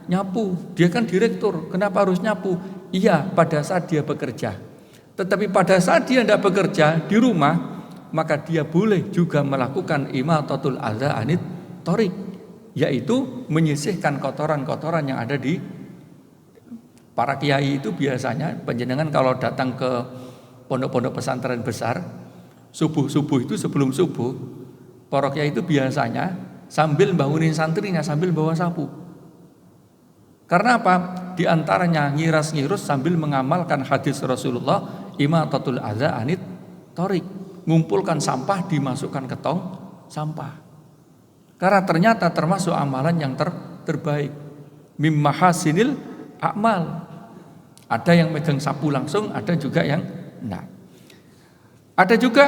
S2: nyapu, dia kan direktur, kenapa harus nyapu? Iya, pada saat dia bekerja. Tetapi pada saat dia tidak bekerja di rumah, maka dia boleh juga melakukan imatatul adza anit thariq, yaitu menyisihkan kotoran-kotoran yang ada di para kiai. Itu biasanya panjenengan kalau datang ke pondok-pondok pesantren besar, subuh-subuh itu sebelum subuh, para kiai itu biasanya sambil bangunin santrinya sambil bawa sapu. Karena apa? Di antaranya ngiras-ngirus sambil mengamalkan hadis Rasulullah, imatatul adza anit thoriq, ngumpulkan sampah dimasukkan ke tong sampah. Karena ternyata termasuk amalan yang terbaik. Mim mahasinil a'mal. Ada yang megang sapu langsung, ada juga yang enggak. Ada juga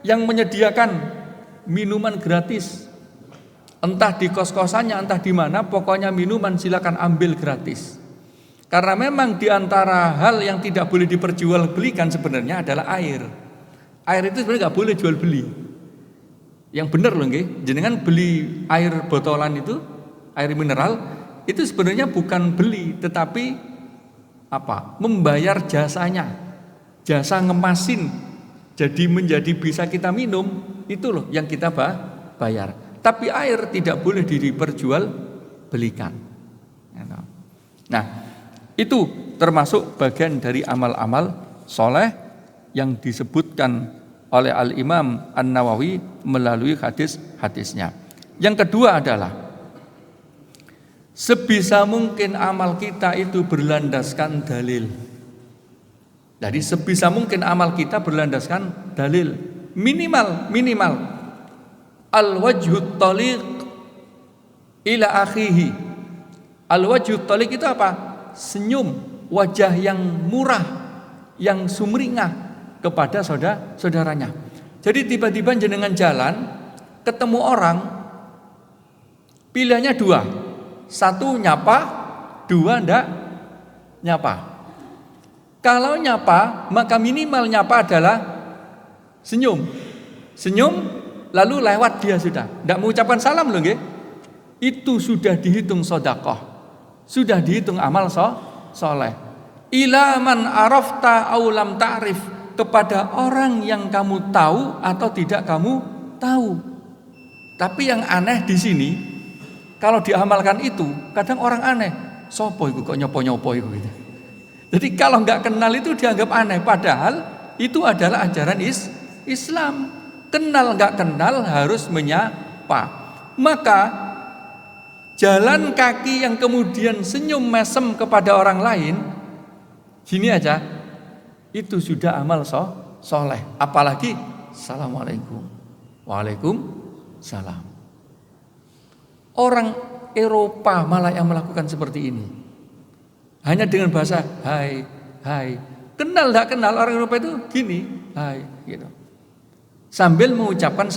S2: yang menyediakan minuman gratis. Entah di kos-kosannya, entah di mana, pokoknya minuman silakan ambil gratis. Karena memang di antara hal yang tidak boleh diperjualbelikan sebenarnya adalah air. Air itu sebenarnya nggak boleh jual beli. Yang benar loh nggih, jenengan beli air botolan itu, air mineral, itu sebenarnya bukan beli, tetapi apa? Membayar jasanya. Jasa ngemasin. Jadi menjadi bisa kita minum, itu loh yang kita bayar. Tapi air tidak boleh diperjualbelikan. Nah, itu termasuk bagian dari amal-amal soleh yang disebutkan oleh Al-Imam An-Nawawi melalui hadis-hadisnya. Yang kedua adalah sebisa mungkin amal kita itu berlandaskan dalil. Jadi sebisa mungkin amal kita berlandaskan dalil. Minimal al-wajhut taliq ila akhihi. Al-wajhut taliq itu apa? Senyum, wajah yang murah, yang sumringah kepada saudaranya. Jadi tiba-tiba jenengan jalan, ketemu orang, pilihannya dua. Satu nyapa, dua ndak nyapa. Kalau nyapa, maka minimal nyapa adalah senyum. Senyum lalu lewat dia sudah. Tidak mengucapkan salam loh nggih. Itu sudah dihitung sedekah. Sudah dihitung amal soleh. Ila man arafta aw lam ta'rif, kepada orang yang kamu tahu atau tidak kamu tahu. Tapi yang aneh di sini, kalau diamalkan itu, kadang orang aneh. Sopo iku kok nyopo-nyopo iku gitu. Jadi kalau nggak kenal itu dianggap aneh, padahal itu adalah ajaran Islam. Kenal nggak kenal harus menyapa. Maka jalan kaki yang kemudian senyum mesem kepada orang lain, gini aja, itu sudah amal soleh. Apalagi assalamualaikum, waalaikumsalam. Orang Eropa malah yang melakukan seperti ini. Hanya dengan bahasa hai. Kenal nggak kenal orang Eropa itu gini, hai gitu. Sambil mengucapkan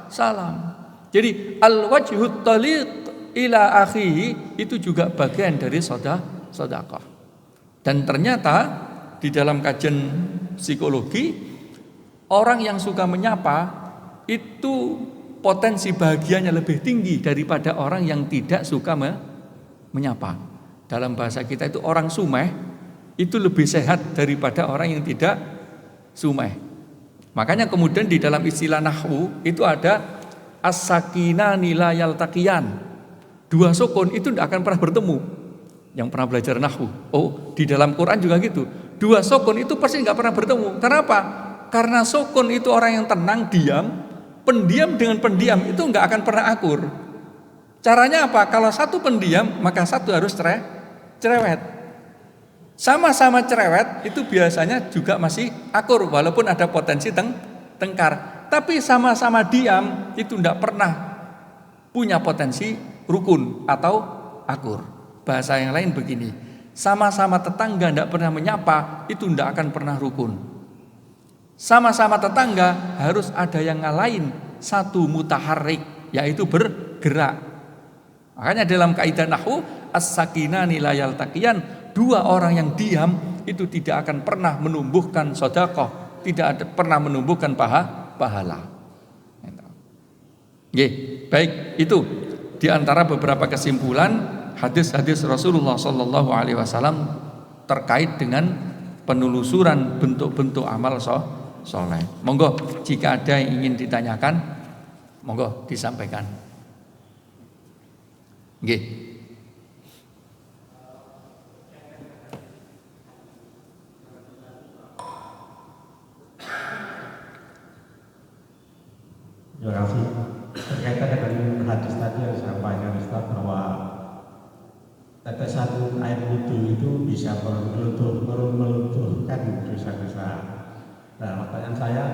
S2: salam. Jadi al-wajhut taliq ila akhihi itu juga bagian dari sedekah. Dan ternyata di dalam kajian psikologi, orang yang suka menyapa itu potensi bahagianya lebih tinggi daripada orang yang tidak suka menyapa. Dalam bahasa kita itu orang sumeh itu lebih sehat daripada orang yang tidak sumeh. Makanya kemudian di dalam istilah nahwu itu ada as-sakinani la yaltaqiyan. Dua sukun itu tidak akan pernah bertemu. Yang pernah belajar nahwu. Oh, di dalam Quran juga gitu. Dua sukun itu pasti nggak pernah bertemu. Kenapa? Karena sukun itu orang yang tenang, diam. Pendiam dengan pendiam itu nggak akan pernah akur. Caranya apa? Kalau satu pendiam, maka satu harus cerewet. Sama-sama cerewet itu biasanya juga masih akur walaupun ada potensi tengkar. Tapi sama-sama diam itu tidak pernah punya potensi rukun atau akur. Bahasa yang lain begini, sama-sama tetangga tidak pernah menyapa itu tidak akan pernah rukun. Sama-sama tetangga harus ada yang ngalahin satu mutaharrik, yaitu bergerak. Makanya dalam kaidah nahwu as-sakinani la yaltaqiyan, dua orang yang diam itu tidak akan pernah menumbuhkan sedekah, tidak pernah menumbuhkan pahala. Baik, itu di antara beberapa kesimpulan hadis-hadis Rasulullah sallallahu alaihi wasallam terkait dengan penelusuran bentuk-bentuk amal soleh. Monggo jika ada yang ingin ditanyakan, monggo disampaikan. Nggih.
S3: Terima kasih. Berkaitan dengan hadis tadi yang disampaikan Ustaz bahwa tadi tetesan air wudhu itu bisa melumpuhkan dosa-dosa. Nah, pertanyaan saya,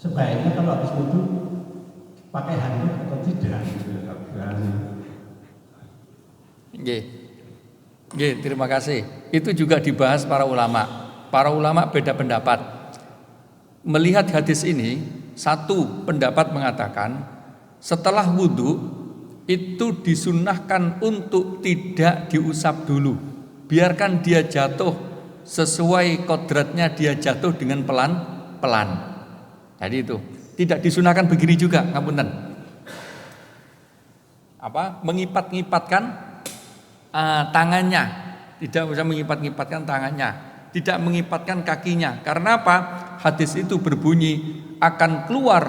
S3: sebaiknya kalau habis wudhu pakai handuk atau tidak?
S2: Terima kasih. Itu juga dibahas para ulama. Para ulama beda pendapat. Melihat hadis ini, satu pendapat mengatakan setelah wudhu itu disunnahkan untuk tidak diusap dulu. Biarkan dia jatuh sesuai kodratnya, dia jatuh dengan pelan-pelan. Jadi itu tidak disunahkan begini juga, ngapunten. Mengipat-ngipatkan tangannya, tidak usah mengipat-ngipatkan tangannya, tidak mengipatkan kakinya. Karena apa? Hadis itu berbunyi akan keluar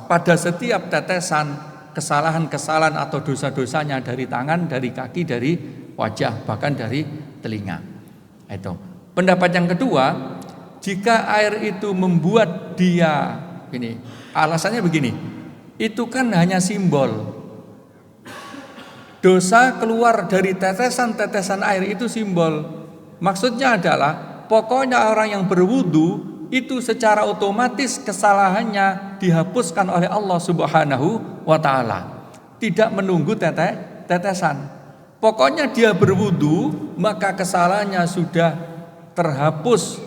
S2: pada setiap tetesan kesalahan-kesalahan atau dosa-dosanya dari tangan, dari kaki, dari wajah, bahkan dari telinga. Itu. Pendapat yang kedua, jika air itu membuat dia ini, alasannya begini. Itu kan hanya simbol. Dosa keluar dari tetesan-tetesan air itu simbol. Maksudnya adalah pokoknya orang yang berwudu itu secara otomatis kesalahannya dihapuskan oleh Allah Subhanahu wa ta'ala. Tidak menunggu tetesan. Pokoknya dia berwudu, maka kesalahannya sudah terhapus.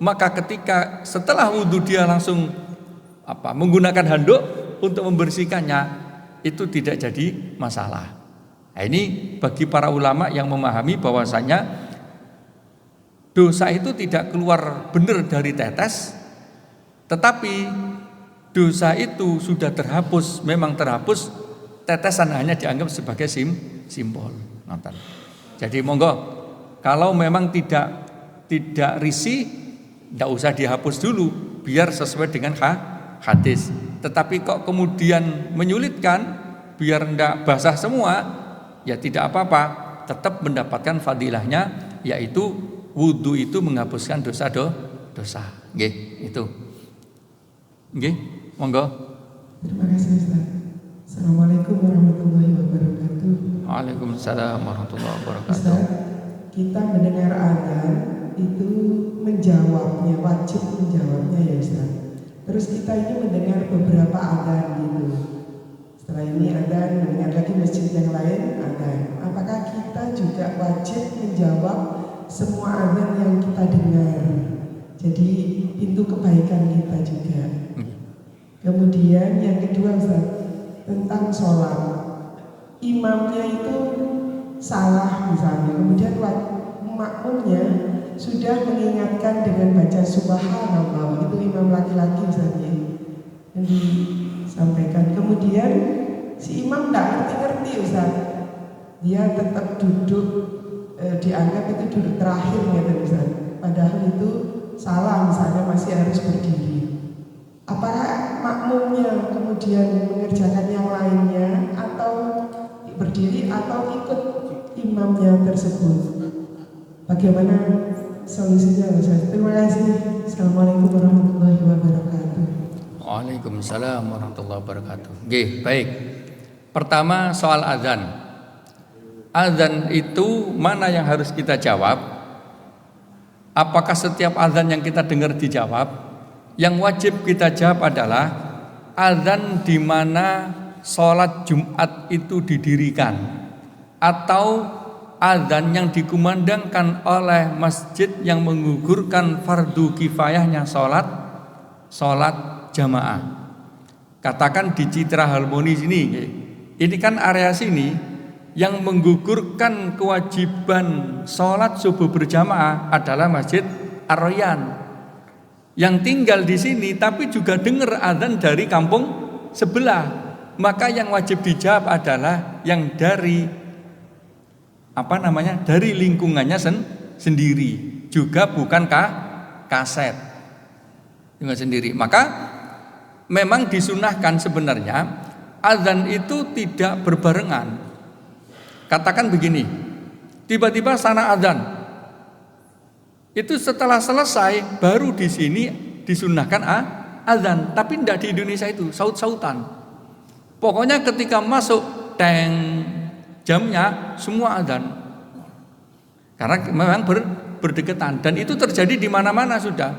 S2: Maka ketika setelah wudu dia langsung menggunakan handuk untuk membersihkannya, itu tidak jadi masalah. Nah, ini bagi para ulama yang memahami bahwasanya dosa itu tidak keluar benar dari tetes, tetapi dosa itu sudah terhapus, memang terhapus, tetesan hanya dianggap sebagai simbol. Jadi monggo, kalau memang tidak risih, tidak usah dihapus dulu, biar sesuai dengan hadis. Tetapi kok kemudian menyulitkan, biar tidak basah semua, ya tidak apa-apa, tetap mendapatkan fadilahnya, yaitu wudu itu menghapuskan dosa. Nggih, itu. Nggih, monggo.
S4: Terima kasih Ustaz. Assalamualaikum warahmatullahi wabarakatuh.
S2: Waalaikumsalam warahmatullahi wabarakatuh.
S4: Ustaz, kita mendengar azan itu menjawabnya, wajib menjawabnya ya Ustaz. Terus kita ini mendengar beberapa azan gitu. Setelah ini azan, mendengar lagi masjid yang lain azan. Apakah kita juga wajib menjawab semua azan yang kita dengar? Jadi pintu kebaikan kita juga. Kemudian yang kedua Ustaz, tentang sholat, imamnya itu salah misalnya, kemudian makmumnya sudah mengingatkan dengan baca subhanallah, itu imam laki-laki Ustaz yang disampaikan. Kemudian si imam tidak ngerti-ngerti Ustaz, dia tetap duduk, dianggap itu duduk terakhir gitu Ustaz. Padahal itu salah, misalnya masih harus berdiri. Apakah makmumnya kemudian mengerjakan yang lainnya atau berdiri atau ikut imamnya tersebut? Bagaimana solusinya Ustaz? Terima kasih. Assalamualaikum warahmatullahi wabarakatuh.
S2: Waalaikumsalam warahmatullahi wabarakatuh. Nggih, baik. Pertama soal azan. Azan itu mana yang harus kita jawab? Apakah setiap azan yang kita dengar dijawab? Yang wajib kita jawab adalah azan di mana sholat Jumat itu didirikan, atau azan yang dikumandangkan oleh masjid yang menggugurkan fardu kifayahnya sholat jamaah. Katakan di Citra Harmoni sini, ini kan area sini yang menggugurkan kewajiban sholat subuh berjamaah adalah Masjid Ar-Royan. Yang tinggal di sini tapi juga dengar azan dari kampung sebelah, maka yang wajib dijawab adalah yang dari dari lingkungannya sendiri, juga bukan kaset dengan sendiri. Maka memang disunahkan sebenarnya azan itu tidak berbarengan. Katakan begini, tiba-tiba sana azan, itu setelah selesai baru di sini disunahkan azan, tapi tidak di Indonesia itu saut-sautan. Pokoknya ketika masuk teng jamnya semua adzan. Karena memang berdekatan dan itu terjadi di mana-mana sudah.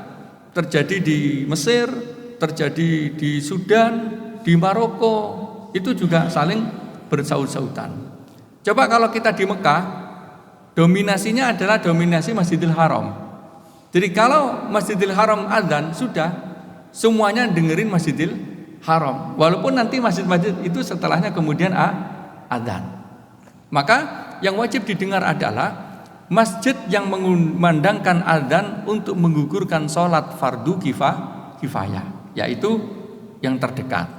S2: Terjadi di Mesir, terjadi di Sudan, di Maroko, itu juga saling bersaut-sautan. Coba kalau kita di Mekah, dominasinya adalah dominasi Masjidil Haram. Jadi kalau Masjidil Haram adzan sudah semuanya dengerin Masjidil Haram. Walaupun nanti masjid-masjid itu setelahnya kemudian adzan. Maka yang wajib didengar adalah masjid yang mengumandangkan adzan untuk menggugurkan sholat fardu kifayah, yaitu yang terdekat.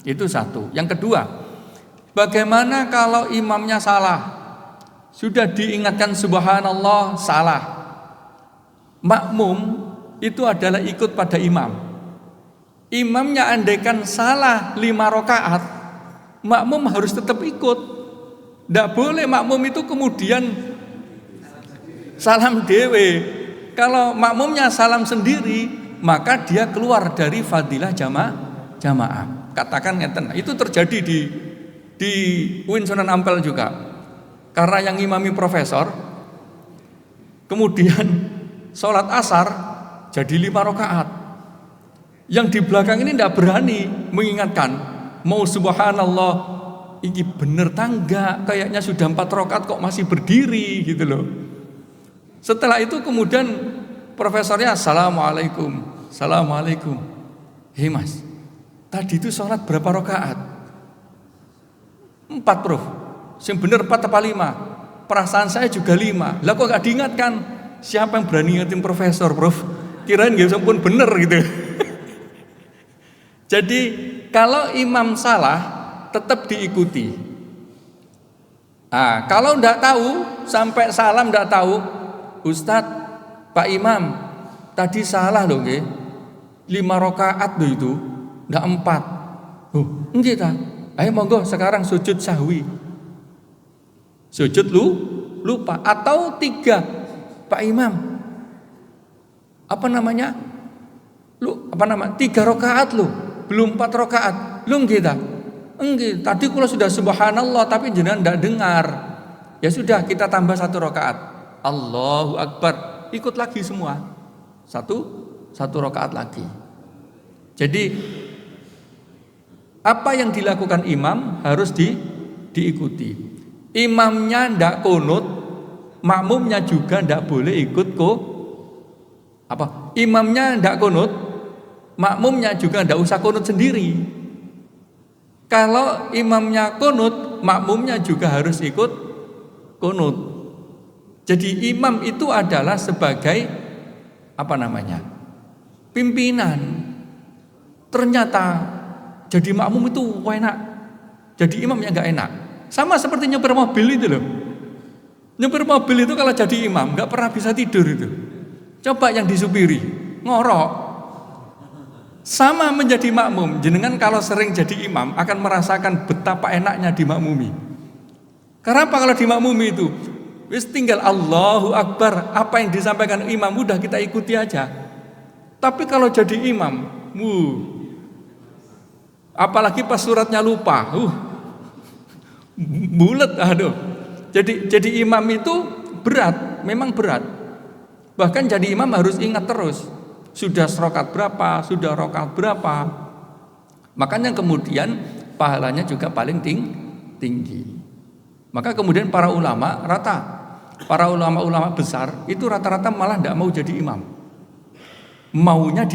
S2: Itu satu. Yang kedua, bagaimana kalau imamnya salah? Sudah diingatkan subhanallah, salah. Makmum itu adalah ikut pada imam. Imamnya andaikan salah 5 rakaat, makmum harus tetap ikut. Tidak boleh makmum itu kemudian salam dewe. Kalau makmumnya salam sendiri, maka dia keluar dari fadilah jamaah. Katakan ngeten, itu terjadi di UIN Sunan Ampel juga. Karena yang imami profesor, kemudian sholat asar jadi 5 rakaat. Yang di belakang ini tidak berani mengingatkan, mau subhanallah, ini bener tangga, kayaknya sudah 4 rakaat kok masih berdiri gitu loh. Setelah itu kemudian profesornya assalamualaikum. Hei mas, tadi itu sholat berapa rakaat? 4 prof. Yang bener 4 apa 5? Perasaan saya juga 5. Lah kok gak diingatkan? Siapa yang berani ngingetin profesor, prof? Kirain gak bisa pun bener gitu. Jadi kalau imam salah tetap diikuti. Kalau ndak tahu sampai salam ndak tahu, Ustadz, Pak Imam, tadi salah loh, 5 rakaat loh itu, ndak 4. Enggak ta. Ayo monggo sekarang sujud sahwi. Sujud lupa atau 3. Pak Imam, apa namanya? 3 rakaat lu, belum 4 rakaat. Lu enggak? Enggak. Tadi kalau sudah subhanallah tapi jenengan enggak dengar. Ya sudah, kita tambah 1 rakaat. Allahu Akbar. Ikut lagi semua. Satu rakaat lagi. Jadi apa yang dilakukan imam harus diikuti. Imamnya enggak kunut, makmumnya juga tidak boleh ikut imamnya tidak kunut, makmumnya juga tidak usah kunut sendiri. Kalau imamnya kunut, makmumnya juga harus ikut kunut. Jadi imam itu adalah sebagai pimpinan. Ternyata jadi makmum itu enak, jadi imam yang nggak enak. Sama seperti nyopir mobil itu loh. Nyopir mobil itu kalau jadi imam nggak pernah bisa tidur itu. Coba yang disupiri ngorok. Sama menjadi makmum. Jenengan kalau sering jadi imam akan merasakan betapa enaknya dimakmumi. Kenapa kalau dimakmumi itu? Wis tinggal Allahu Akbar, apa yang disampaikan imam udah kita ikuti aja. Tapi kalau jadi imam, apalagi pas suratnya lupa, bulet, aduh. Jadi imam itu berat, memang berat. Bahkan jadi imam harus ingat terus. Sudah rakaat berapa, sudah rakaat berapa. Makanya kemudian pahalanya juga paling tinggi. Maka kemudian para ulama besar itu rata-rata malah tidak mau jadi imam. Maunya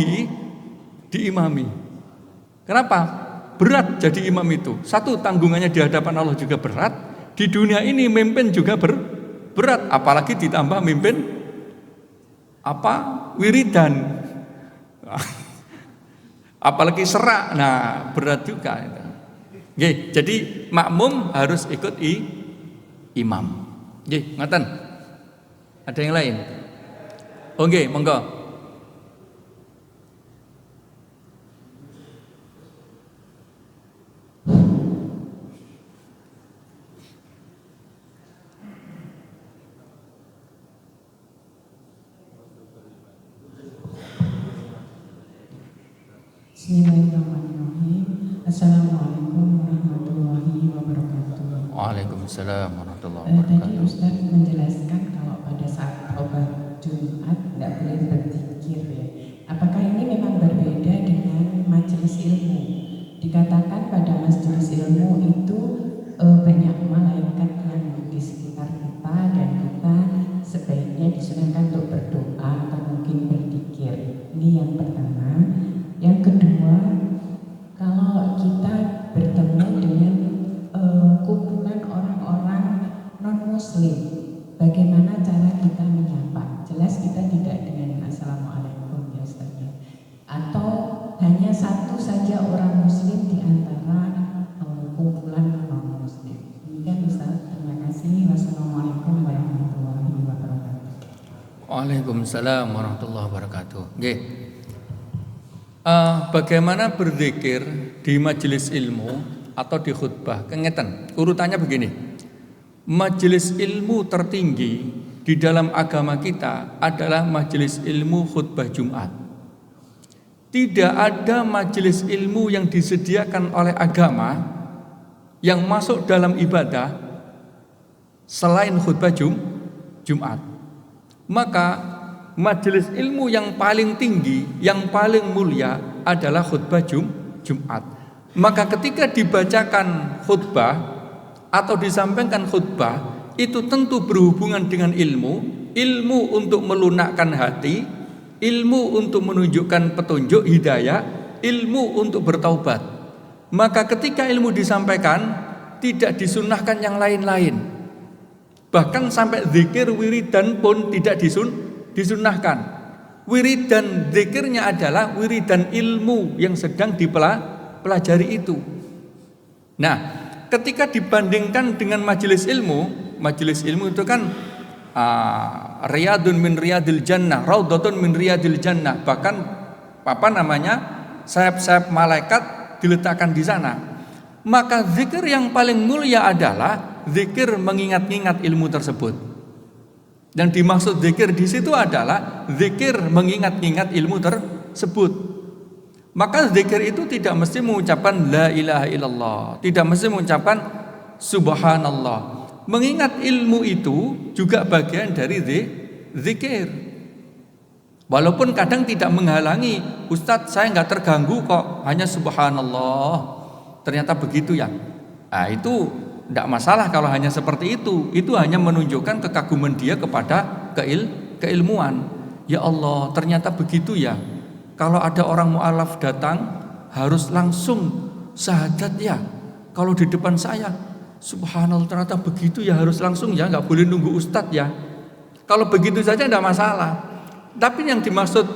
S2: diimami. Kenapa? Berat jadi imam itu. Satu, tanggungannya di hadapan Allah juga berat. Di dunia ini mimpin juga berat, apalagi ditambah mimpin wiridan. Apalagi serak. Nah, berat juga itu. Oke, jadi makmum harus ikut imam. Oke, ngoten. Ada yang lain? Oke, monggo.
S4: Bismillahirrahmanirrahim. Assalamualaikum warahmatullahi wabarakatuh.
S1: Waalaikumsalam warahmatullahi
S5: Tadi
S1: wabarakatuh.
S5: Ustaz menjelaskan kalau pada saat khutbah Jumat tidak boleh berzikir ya. Apakah ini memang berbeda dengan majelis ilmu? Dikatakan pada majelis ilmu itu banyak malaikat yang di sekitar kita dan kita sebaiknya disunahkan untuk berdoa atau mungkin berzikir. Ini yang pertama. Yang kedua, kalau kita bertemu dengan kumpulan orang-orang non-muslim, bagaimana cara kita menyapa? Jelas kita tidak dengan assalamualaikum ya Ustaz ya. Atau hanya satu saja orang muslim di antara kumpulan non-muslim. Demikian Ustaz, terima kasih. Wassalamualaikum warahmatullahi wabarakatuh.
S2: Waalaikumsalam warahmatullahi wabarakatuh. Nggih. Bagaimana berzikir di majelis ilmu atau di khutbah? Kengeten, urutannya begini. Majelis ilmu tertinggi di dalam agama kita adalah majelis ilmu khutbah Jumat. Tidak ada majelis ilmu yang disediakan oleh agama yang masuk dalam ibadah selain khutbah Jumat. Maka majelis ilmu yang paling tinggi, yang paling mulia adalah khutbah Jumat. Maka ketika dibacakan khutbah atau disampaikan khutbah, itu tentu berhubungan dengan ilmu untuk melunakkan hati, ilmu untuk menunjukkan petunjuk hidayah, ilmu untuk bertaubat. Maka ketika ilmu disampaikan, tidak disunahkan yang lain-lain. Bahkan sampai zikir wiridan pun tidak disunahkan. Wiridan zikirnya adalah wiridan ilmu yang sedang dipelajari itu. Nah, ketika dibandingkan dengan majelis ilmu itu kan riyadun min riyadil jannah, raudhatun min riyadil jannah. Bahkan sayap-sayap malaikat diletakkan di sana. Maka zikir yang paling mulia adalah zikir mengingat-ingat ilmu tersebut. Dan dimaksud zikir di situ adalah zikir mengingat-ingat ilmu tersebut. Maka zikir itu tidak mesti mengucapkan la ilaha illallah, tidak mesti mengucapkan subhanallah. Mengingat ilmu itu juga bagian dari zikir. Walaupun kadang tidak menghalangi, Ustadz saya nggak terganggu kok, hanya subhanallah. Ternyata begitu ya. Nah, itu tidak masalah kalau hanya seperti itu. Itu hanya menunjukkan kekaguman dia kepada keilmuan. Ya Allah, ternyata begitu ya. Kalau ada orang mu'alaf datang, harus langsung syahadat ya. Kalau di depan saya, subhanallah, ternyata begitu ya, harus langsung ya, nggak boleh nunggu ustadz ya. Kalau begitu saja tidak masalah. Tapi yang dimaksud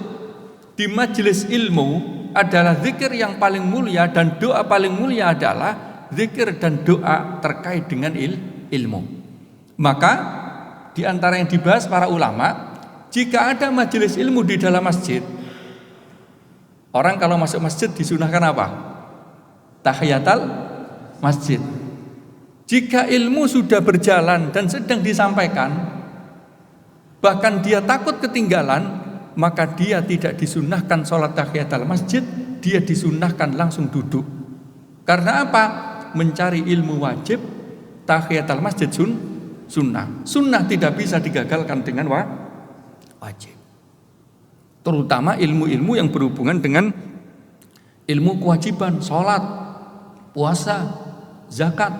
S2: di majelis ilmu adalah zikir yang paling mulia, dan doa paling mulia adalah zikir dan doa terkait dengan ilmu. Maka di antara yang dibahas para ulama, jika ada majelis ilmu di dalam masjid, orang kalau masuk masjid disunahkan apa? Tahiyatul masjid. Jika ilmu sudah berjalan dan sedang disampaikan, bahkan dia takut ketinggalan, maka dia tidak disunahkan sholat tahiyatul masjid, dia disunahkan langsung duduk. Karena apa? Mencari ilmu wajib, tahiyatul masjid sunnah. Sunnah tidak bisa digagalkan dengan wajib. Terutama ilmu-ilmu yang berhubungan dengan ilmu kewajiban, sholat, puasa, zakat.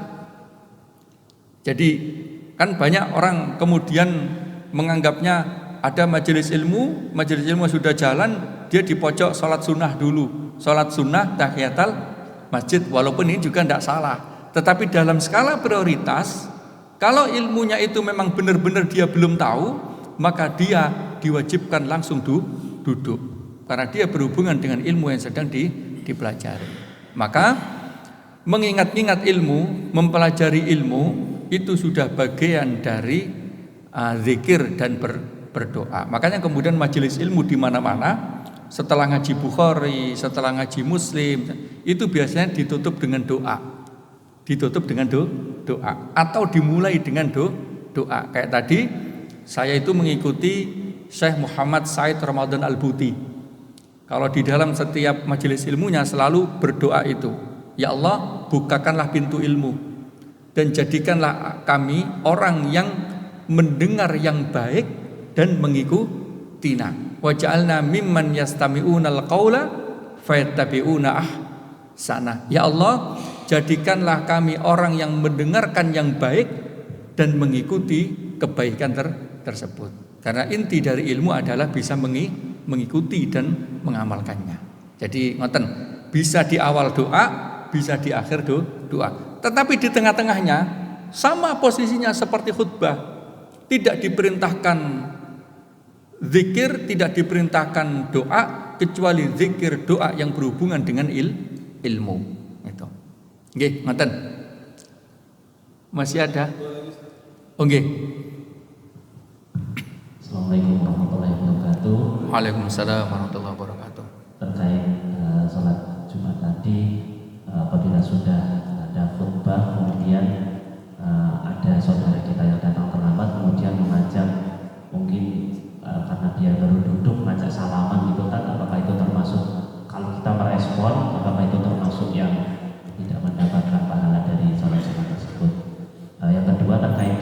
S2: Jadi kan banyak orang kemudian menganggapnya ada majelis ilmu sudah jalan, dia di pojok sholat sunnah dulu, sholat sunnah tahiyatul masjid. Walaupun ini juga tidak salah, tetapi dalam skala prioritas, kalau ilmunya itu memang benar-benar dia belum tahu, maka dia diwajibkan langsung duduk, karena dia berhubungan dengan ilmu yang sedang dipelajari. Maka mengingat-ingat ilmu, mempelajari ilmu itu sudah bagian dari zikir dan berdoa. Makanya kemudian majelis ilmu di mana-mana, setelah ngaji Bukhari, setelah ngaji Muslim, itu biasanya ditutup dengan doa. Ditutup dengan doa atau dimulai dengan doa. Kayak tadi saya itu mengikuti Syekh Muhammad Said Ramadan Al-Buti. Kalau di dalam setiap majelis ilmunya selalu berdoa itu, ya Allah, bukakanlah pintu ilmu. dan jadikanlah kami orang yang mendengar yang baik dan mengikutinya. Waj'alna mimman yastami'unal qaula fayattabi'una ahsana. Ya Allah, jadikanlah kami orang yang mendengarkan yang baik dan mengikuti kebaikan tersebut. Karena inti dari ilmu adalah bisa mengikuti dan mengamalkannya. Jadi ngoten, bisa di awal doa, bisa di akhir doa. Tetapi di tengah-tengahnya sama posisinya seperti khutbah. Tidak diperintahkan zikir, tidak diperintahkan doa, kecuali zikir doa yang berhubungan dengan ilmu. Itu. Nggih, ngoten. Masih ada? Nggih.
S6: Assalamualaikum warahmatullahi wabarakatuh.
S2: Waalaikumsalam warahmatullahi wabarakatuh.
S6: Terkait sholat Jumat tadi, apabila sudah ada khutbah, kemudian ada saudara kita yang datang terlambat, kemudian mengajak, mungkin karena dia baru duduk mengajak salaman gitu kan, apakah itu termasuk, kalau kita merespon, apakah itu termasuk yang tidak mendapatkan pahala dari sholat Jumat tersebut? Yang kedua terkait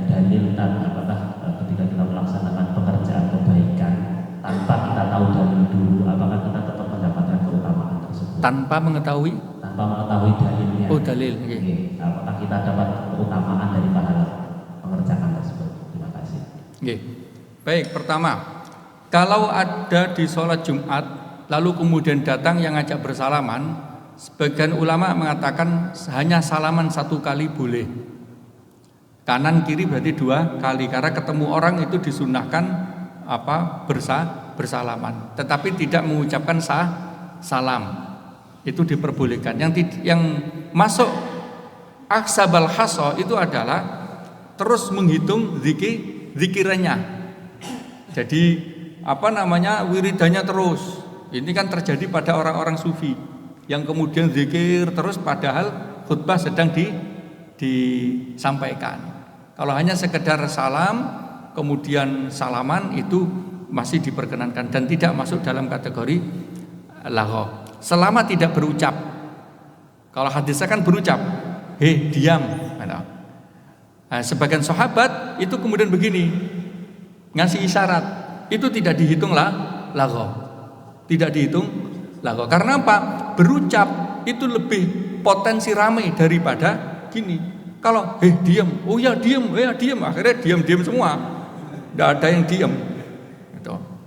S6: dalil, apakah ketika kita melaksanakan pekerjaan kebaikan tanpa kita tahu dalil dulu, apakah kita tetap mendapatkan keutamaan tersebut?
S2: Tanpa mengetahui
S6: dalilnya.
S2: Oh, dalil.
S6: Okay. Apakah kita dapat keutamaan dari pahala pengerjaan tersebut? Terima kasih.
S2: Okay. Baik, pertama, kalau ada di sholat Jumat lalu kemudian datang yang ngajak bersalaman, sebagian ulama mengatakan hanya salaman 1 kali boleh. Kanan kiri berarti 2 kali, karena ketemu orang itu disunahkan bersalaman, tetapi tidak mengucapkan salam. Itu diperbolehkan. Yang masuk aksabal haso itu adalah terus menghitung zikirannya. Jadi wiridannya terus. Ini kan terjadi pada orang-orang sufi yang kemudian zikir terus padahal khutbah sedang disampaikan. Kalau hanya sekedar salam kemudian salaman itu masih diperkenankan dan tidak masuk dalam kategori lagho. Selama tidak berucap. Kalau hadisnya kan berucap, diam. Nah, sebagian sahabat itu kemudian begini, ngasih isyarat, itu tidak dihitung lagho. Tidak dihitung lagho. Karena apa? Berucap itu lebih potensi ramai daripada gini. Kalau diam, oh ya diam, akhirnya diam semua. Tidak ada yang diam.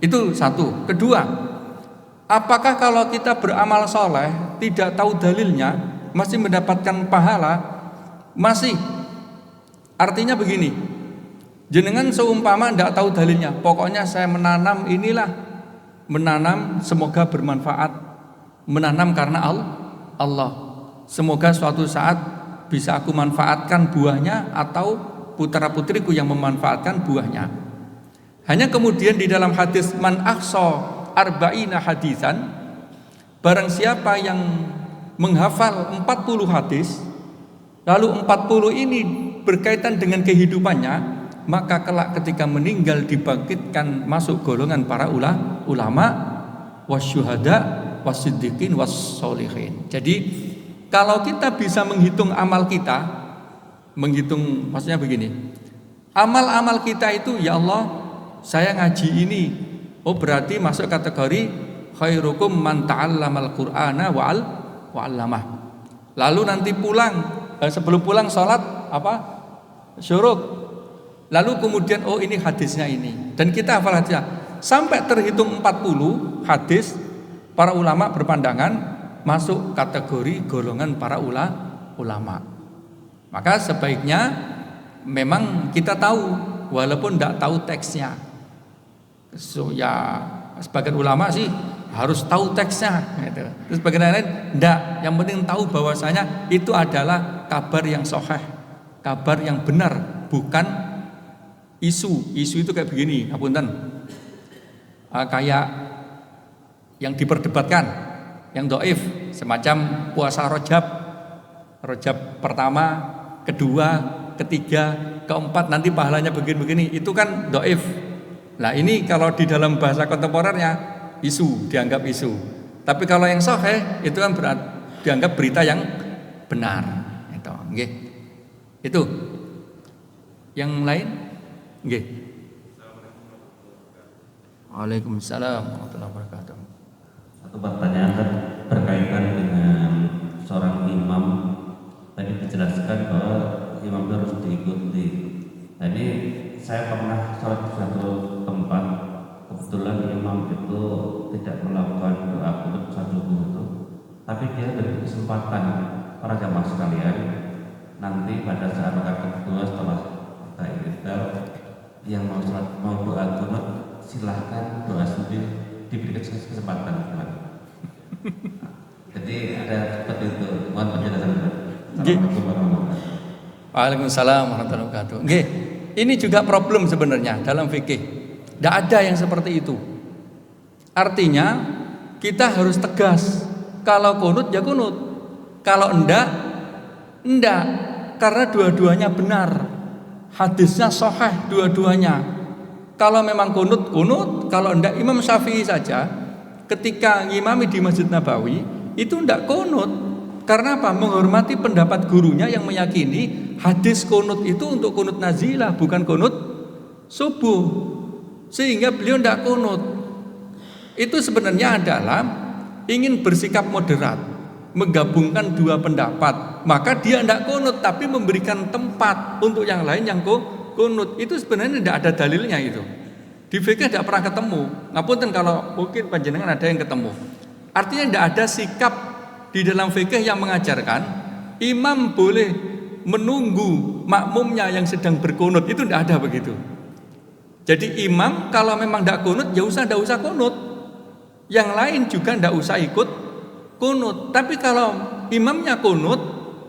S2: Itu satu. Kedua, apakah kalau kita beramal soleh tidak tahu dalilnya masih mendapatkan pahala? Masih. Artinya begini, jenengan seumpama tidak tahu dalilnya, pokoknya saya menanam semoga bermanfaat, menanam karena Allah, semoga suatu saat bisa aku manfaatkan buahnya atau putra putriku yang memanfaatkan buahnya. Hanya kemudian di dalam hadis man aqsa arba'ina hadisan, barang siapa yang menghafal 40 hadis, lalu 40 ini berkaitan dengan kehidupannya, maka kelak ketika meninggal dibangkitkan masuk golongan para ulama, wasyuhada, wasiddiqin, wassolihin. Jadi kalau kita bisa menghitung amal kita, maksudnya begini, amal-amal kita itu, ya Allah, saya ngaji ini, oh berarti masuk kategori khairukum man ta'allamal qur'ana wa'allamah. Lalu nanti sebelum pulang sholat syuruk. Lalu kemudian ini hadisnya ini, dan kita hafal hadisnya sampai terhitung 40 hadis. Para ulama berpandangan masuk kategori golongan para ulama. Maka sebaiknya memang kita tahu walaupun tidak tahu teksnya. Ya sebagian ulama sih harus tahu teksnya gitu. Terus sebagian lain tidak, yang penting tahu bahwasanya itu adalah kabar yang sahih, kabar yang benar, bukan isu itu kayak begini, ngapunten, kayak yang diperdebatkan, yang dhaif, semacam puasa Rajab pertama, kedua, ketiga, keempat nanti pahalanya begini, itu kan dhaif. Nah ini kalau di dalam bahasa kontemporernya dianggap isu. Tapi kalau yang sahih itu kan dianggap berita yang benar. Itu, nggih. Itu. Yang lain? Nggih. Waalaikumsalam warahmatullahi wabarakatuh.
S6: Satu pertanyaan berkaitan dengan seorang imam. Tadi dijelaskan bahwa imam itu harus diikuti. Nah, ini saya pernah sholat di suatu tempat, kebetulan imam itu tidak melakukan doa untuk sholat subuh itu, tapi dia beri kesempatan para jamaah sekalian nanti pada saat rakaat kedua setelah ta'idul yang mau doa kunut silahkan doa sendiri, diberikan kesempatan. Jadi ada seperti itu. Mohon penjelasan. Assalamualaikum warahmatullahi wabarakatuh.
S2: Waalaikumsalam warahmatullahi wabarakatuh. Nggih, ini juga problem sebenarnya dalam fikih. Tidak ada yang seperti itu. Artinya kita harus tegas. Kalau kunut ya kunut. Kalau enggak. Karena dua-duanya benar. Hadisnya sahih dua-duanya. Kalau memang kunut, kalau enggak. Imam Syafi'i saja ketika ngimami di Masjid Nabawi itu enggak kunut. Karena apa? Menghormati pendapat gurunya yang meyakini hadis kunut itu untuk kunut nazilah, bukan kunut subuh. Sehingga beliau enggak kunut. Itu sebenarnya adalah ingin bersikap moderat, menggabungkan dua pendapat. Maka dia enggak kunut, tapi memberikan tempat untuk yang lain yang kunut. Itu sebenarnya tidak ada dalilnya itu. Di fikih tidak pernah ketemu. Ngapunten kalau mungkin panjenengan ada yang ketemu. Artinya tidak ada sikap di dalam fikih yang mengajarkan imam boleh menunggu makmumnya yang sedang berkunut. Itu tidak ada begitu. Jadi imam kalau memang tidak kunut ya tidak usah kunut. Yang lain juga tidak usah ikut kunut. Tapi kalau imamnya kunut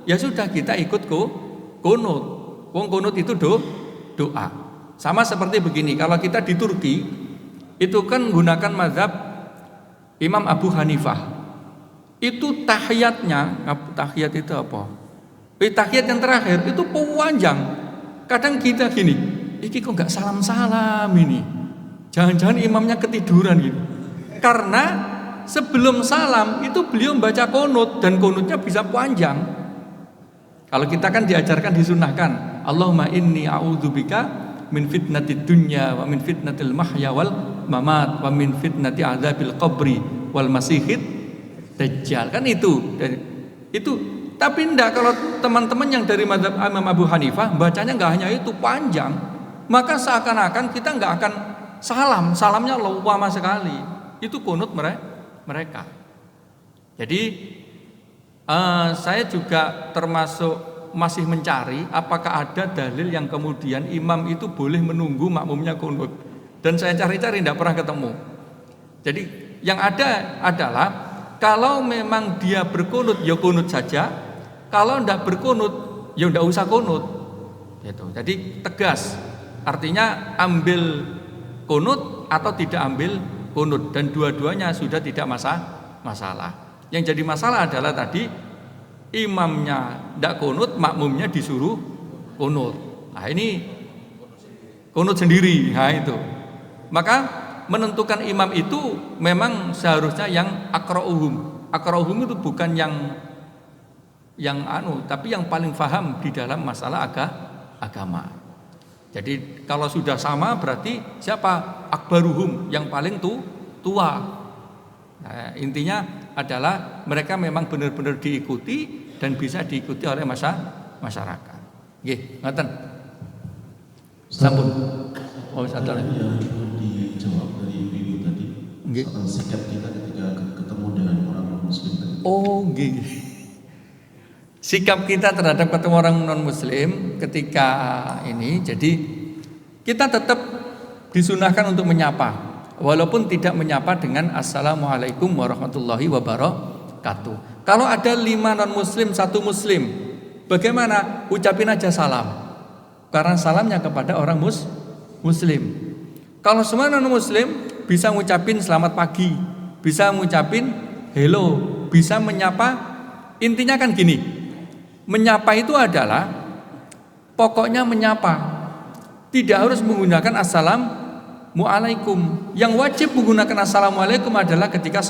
S2: ya sudah kita ikut kunut. Wong kunut itu doa. Sama seperti begini, kalau kita di Turki itu kan menggunakan mazhab Imam Abu Hanifah. Itu tahiyatnya, tahiyat itu apa? Tahiyat yang terakhir itu panjang. Kadang kita gini, iki kok nggak salam-salam ini. Jangan-jangan imamnya ketiduran gitu. Karena sebelum salam itu beliau membaca kunut dan kunutnya bisa panjang. Kalau kita kan diajarkan disunahkan, Allahumma inni a'udzubika min fitnatid dunya wa min fitnatil mahya wal mamat wa min fitnati adzabil qabri wal masihid dajjal. Kan itu. Tapi enggak, kalau teman-teman yang dari mazhab Imam Abu Hanifah bacanya enggak hanya itu, panjang. Maka seakan-akan kita enggak akan salamnya lama sekali. Itu kunut mereka. Jadi saya juga termasuk masih mencari apakah ada dalil yang kemudian imam itu boleh menunggu makmumnya kunut. Dan saya cari-cari tidak pernah ketemu. Jadi yang ada adalah kalau memang dia berkunut ya kunut saja. Kalau tidak berkunut ya tidak usah kunut. Gitu. Jadi tegas. Artinya ambil kunut atau tidak ambil kunut. Dan dua-duanya sudah tidak masalah. Yang jadi masalah adalah tadi imamnya tidak kunut, makmumnya disuruh kunut. Nah ini kunut sendiri. Nah itu. Maka menentukan imam itu memang seharusnya yang akra'uhum. Akra'uhum itu bukan yang tapi yang paling paham di dalam masalah agama. Jadi kalau sudah sama berarti siapa? Akbaruhum, yang paling tua. Nah, intinya adalah mereka memang benar-benar diikuti dan bisa diikuti oleh masyarakat. Nggih, ngoten. Sampun. Oh, satu lagi.
S7: Yang dijawab dari ibu tadi soal sikap kita ketika ketemu dengan orang non-muslim tadi.
S2: Oh, nggih. Sikap kita terhadap ketemu orang non-muslim ketika ini, jadi kita tetap disunahkan untuk menyapa, walaupun tidak menyapa dengan Assalamualaikum warahmatullahi wabarakatuh. Kalau ada 5 non-muslim, 1 muslim, bagaimana? Ucapin aja salam, karena salamnya kepada orang muslim. Kalau semua non-muslim bisa ngucapin selamat pagi, bisa ngucapin hello, bisa menyapa. Intinya kan gini, menyapa itu adalah pokoknya menyapa, tidak harus menggunakan assalamualaikum. Yang wajib menggunakan assalamualaikum adalah ketika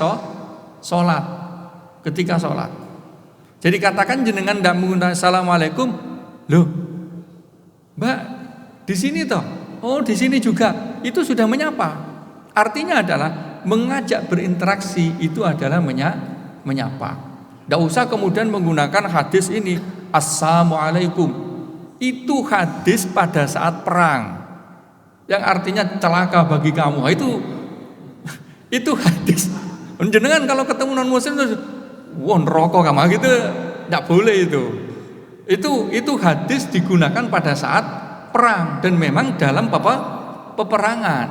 S2: sholat. Ketika sholat. Jadi katakan jenengan tidak menggunakan assalamualaikum, loh Mbak, di sini toh. Oh, di sini juga. Itu sudah menyapa. Artinya adalah mengajak berinteraksi itu adalah menyapa. Tidak usah kemudian menggunakan hadis ini, Assalamualaikum. Itu hadis pada saat perang, yang artinya celaka bagi kamu. Itu hadis. Jenengan kalau ketemu non muslim itu, wah neraka kamu gitu, tidak boleh itu. Itu hadis digunakan pada saat perang dan memang dalam peperangan.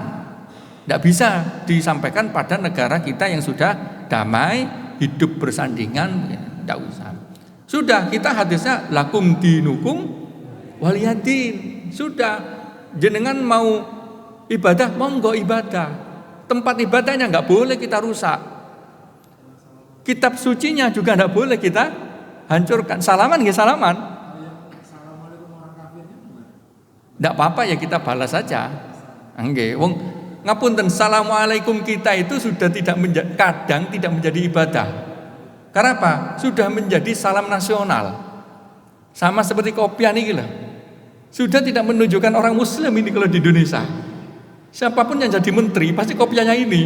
S2: Tidak bisa disampaikan pada negara kita yang sudah damai, hidup bersandingan. Tidak usah. Sudah, kita hadisnya lakum dinukum waliyadin. Sudah, jenengan mau ibadah, monggo ibadah. Tempat ibadahnya nggak boleh kita rusak. Kitab sucinya juga nggak boleh kita hancurkan. Salaman nggih salaman. Nggak apa-apa ya, kita balas saja. Nggih, wong ngapunten, assalamualaikum kita itu sudah kadang tidak menjadi ibadah. Karena apa? Sudah menjadi salam nasional. Sama seperti kopiah ini lah. Sudah tidak menunjukkan orang muslim ini kalau di Indonesia. Siapapun yang jadi menteri pasti kopiahnya ini.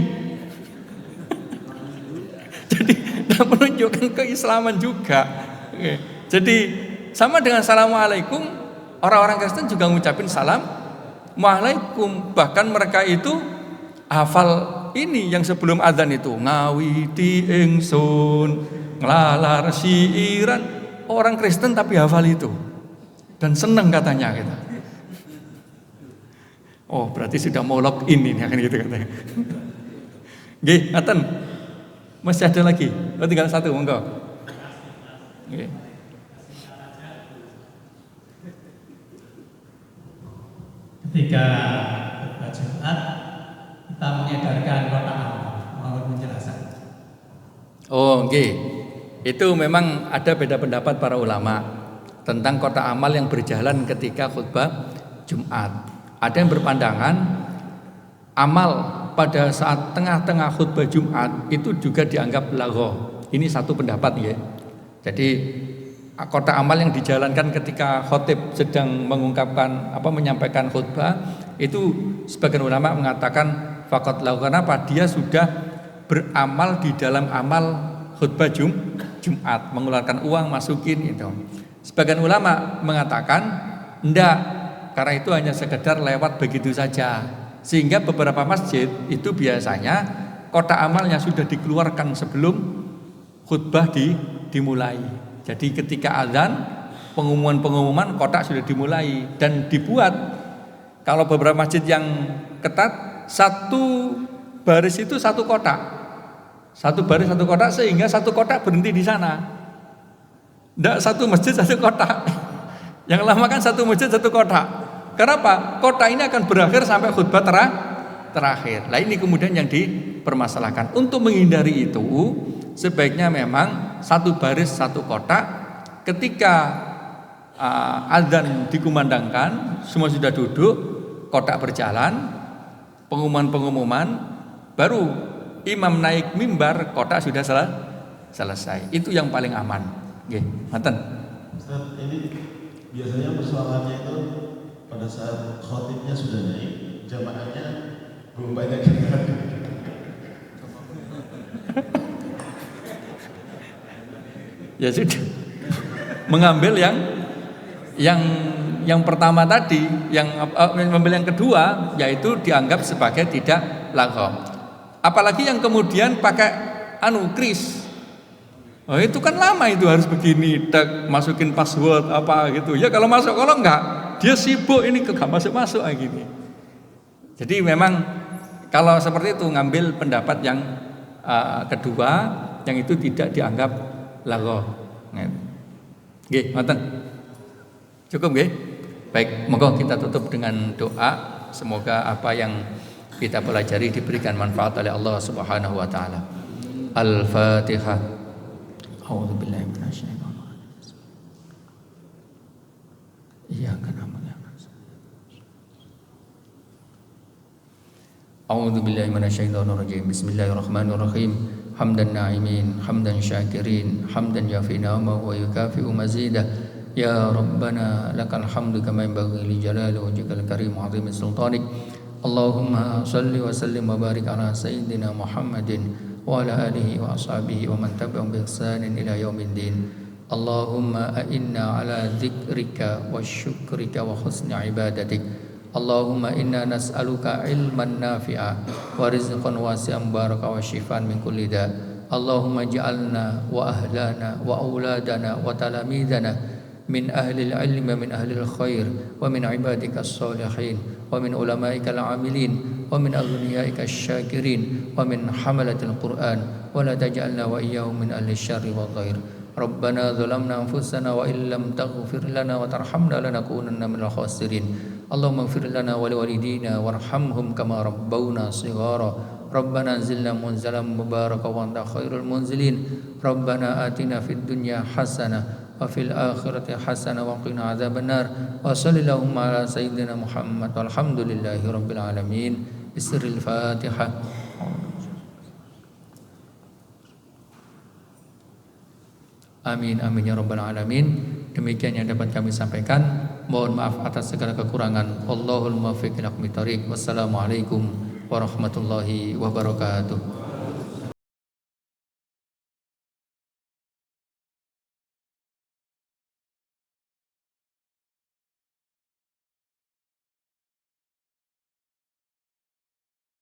S2: Jadi tidak menunjukkan keislaman juga. Oke. Jadi sama dengan assalamualaikum, orang-orang Kristen juga ngucapin salam waalaikum. Bahkan mereka itu hafal ini yang sebelum adzan itu, ngawiti ingsun nglalar siiran. Orang Kristen tapi hafal itu dan senang katanya gitu. Oh, berarti sudah mau login ini kan gitu katanya. Nggih, ngaten. Masih ada lagi. Oh, tinggal satu, monggo. Nggih.
S3: Ketika khutbah Jumat kita mengedarkan kotak amal, mohon menjelaskan.
S2: Oh, nggih. Itu memang ada beda pendapat para ulama tentang kotak amal yang berjalan ketika khutbah Jumat. Ada yang berpandangan amal pada saat tengah-tengah khutbah Jumat itu juga dianggap lagho. Ini satu pendapat ya. Jadi kotak amal yang dijalankan ketika khotib sedang menyampaikan khutbah itu sebagian ulama mengatakan faqat lagho. Kenapa? Dia sudah beramal di dalam amal khutbah Jumat, mengeluarkan uang, masukin itu. Sebagian ulama mengatakan enggak, karena itu hanya sekedar lewat begitu saja. Sehingga beberapa masjid itu biasanya kotak amalnya sudah dikeluarkan sebelum khutbah dimulai. Jadi ketika azan, pengumuman kotak sudah dimulai dan dibuat. Kalau beberapa masjid yang ketat, satu baris itu satu kotak. Satu baris satu kotak, sehingga satu kotak berhenti di sana. Tidak satu masjid satu kotak. Yang lama kan satu masjid satu kotak. Kenapa? Kotak ini akan berakhir sampai khutbah terakhir. Nah ini kemudian yang dipermasalahkan. Untuk menghindari itu, sebaiknya memang satu baris satu kotak. Ketika azan dikumandangkan, semua sudah duduk, kotak berjalan, pengumuman, baru imam naik mimbar, kotak sudah selesai. Itu yang paling aman. Nggih, ngoten.
S7: Ustaz, ini biasanya persoalannya itu pada saat khotibnya sudah naik, jamaahnya belum banyak yang hadir.
S2: Ya sudah. Mengambil yang pertama tadi, mengambil yang kedua, yaitu dianggap sebagai tidak lagho. Apalagi yang kemudian pakai kris. Oh, itu kan lama, itu harus begini, masukin password apa gitu. Ya kalau masuk, kalau enggak dia sibuk ini enggak masuk gini. Jadi memang kalau seperti itu ngambil pendapat yang kedua, yang itu tidak dianggap lagho. Nggih, ngoten. Cukup nggih? Baik, monggo kita tutup dengan doa. Semoga apa yang kita pelajari diberikan manfaat oleh Allah Subhanahu wa taala. Al-Fatihah. A'udzubillahi minasyaitonir rajim. Iyyaka na'budu wa iyyaka nasta'in. A'udzubillahi minasyaitonir rajim. Bismillahirrahmanirrahim. Hamdan na'imin, hamdan syakirin, hamdan yafi ni'amahu wa yukafi'u mazidah.
S1: Ya Rabbana lakal hamdu kama yanbaghi li jalali wajhikal karim wa 'azimi sultanik. Allahumma salli wa sallim wa barik ala sayyidina Muhammadin wa ala alihi wa ashabihi wa man tabi'ahum bi ihsanin ila yaumiddin. Allahumma a'inna ala dzikrika wa syukrika wa husni ibadatik. Allahumma inna nas'aluka ilman nafi'a wa rizqan wasi'an baraka wa shifaan min kulli da. Allahumma ja'alna wa ahlana wa auladana wa talamidana min ahli al-ilm wa min ahli al-khair wa min ibadika as-salihin wa min ulama'ika al-amilin wa min aghniya'ika asy-syakirin wa min hamalatil Qur'an wa la taj'alna wa iyyahum min ahli syarri wa ghair. Rabbana zalamna anfusana wa illam taghfir lana wa tarhamna lanakunanna minal khasirin. Allahumma ighfir lana wa liwalidina warhamhum kama rabbawna shighara. Rabbana anzilna munzalan mubaraka wa anta khairul munzilin. Rabbana atina fid dunya hasanah wa fil akhirati hasanah wa qina adzabannar. Wa sallallahu ala sayyidina Muhammad walhamdulillahi rabbil alamin. Bismil Fatihah. Amin amin ya rabbal alamin. Demikian yang dapat kami sampaikan. Mohon maaf atas segala kekurangan. Wallahul muwaffiq ila aqwamit thoriq. Wassalamualaikum warahmatullahi wabarakatuh.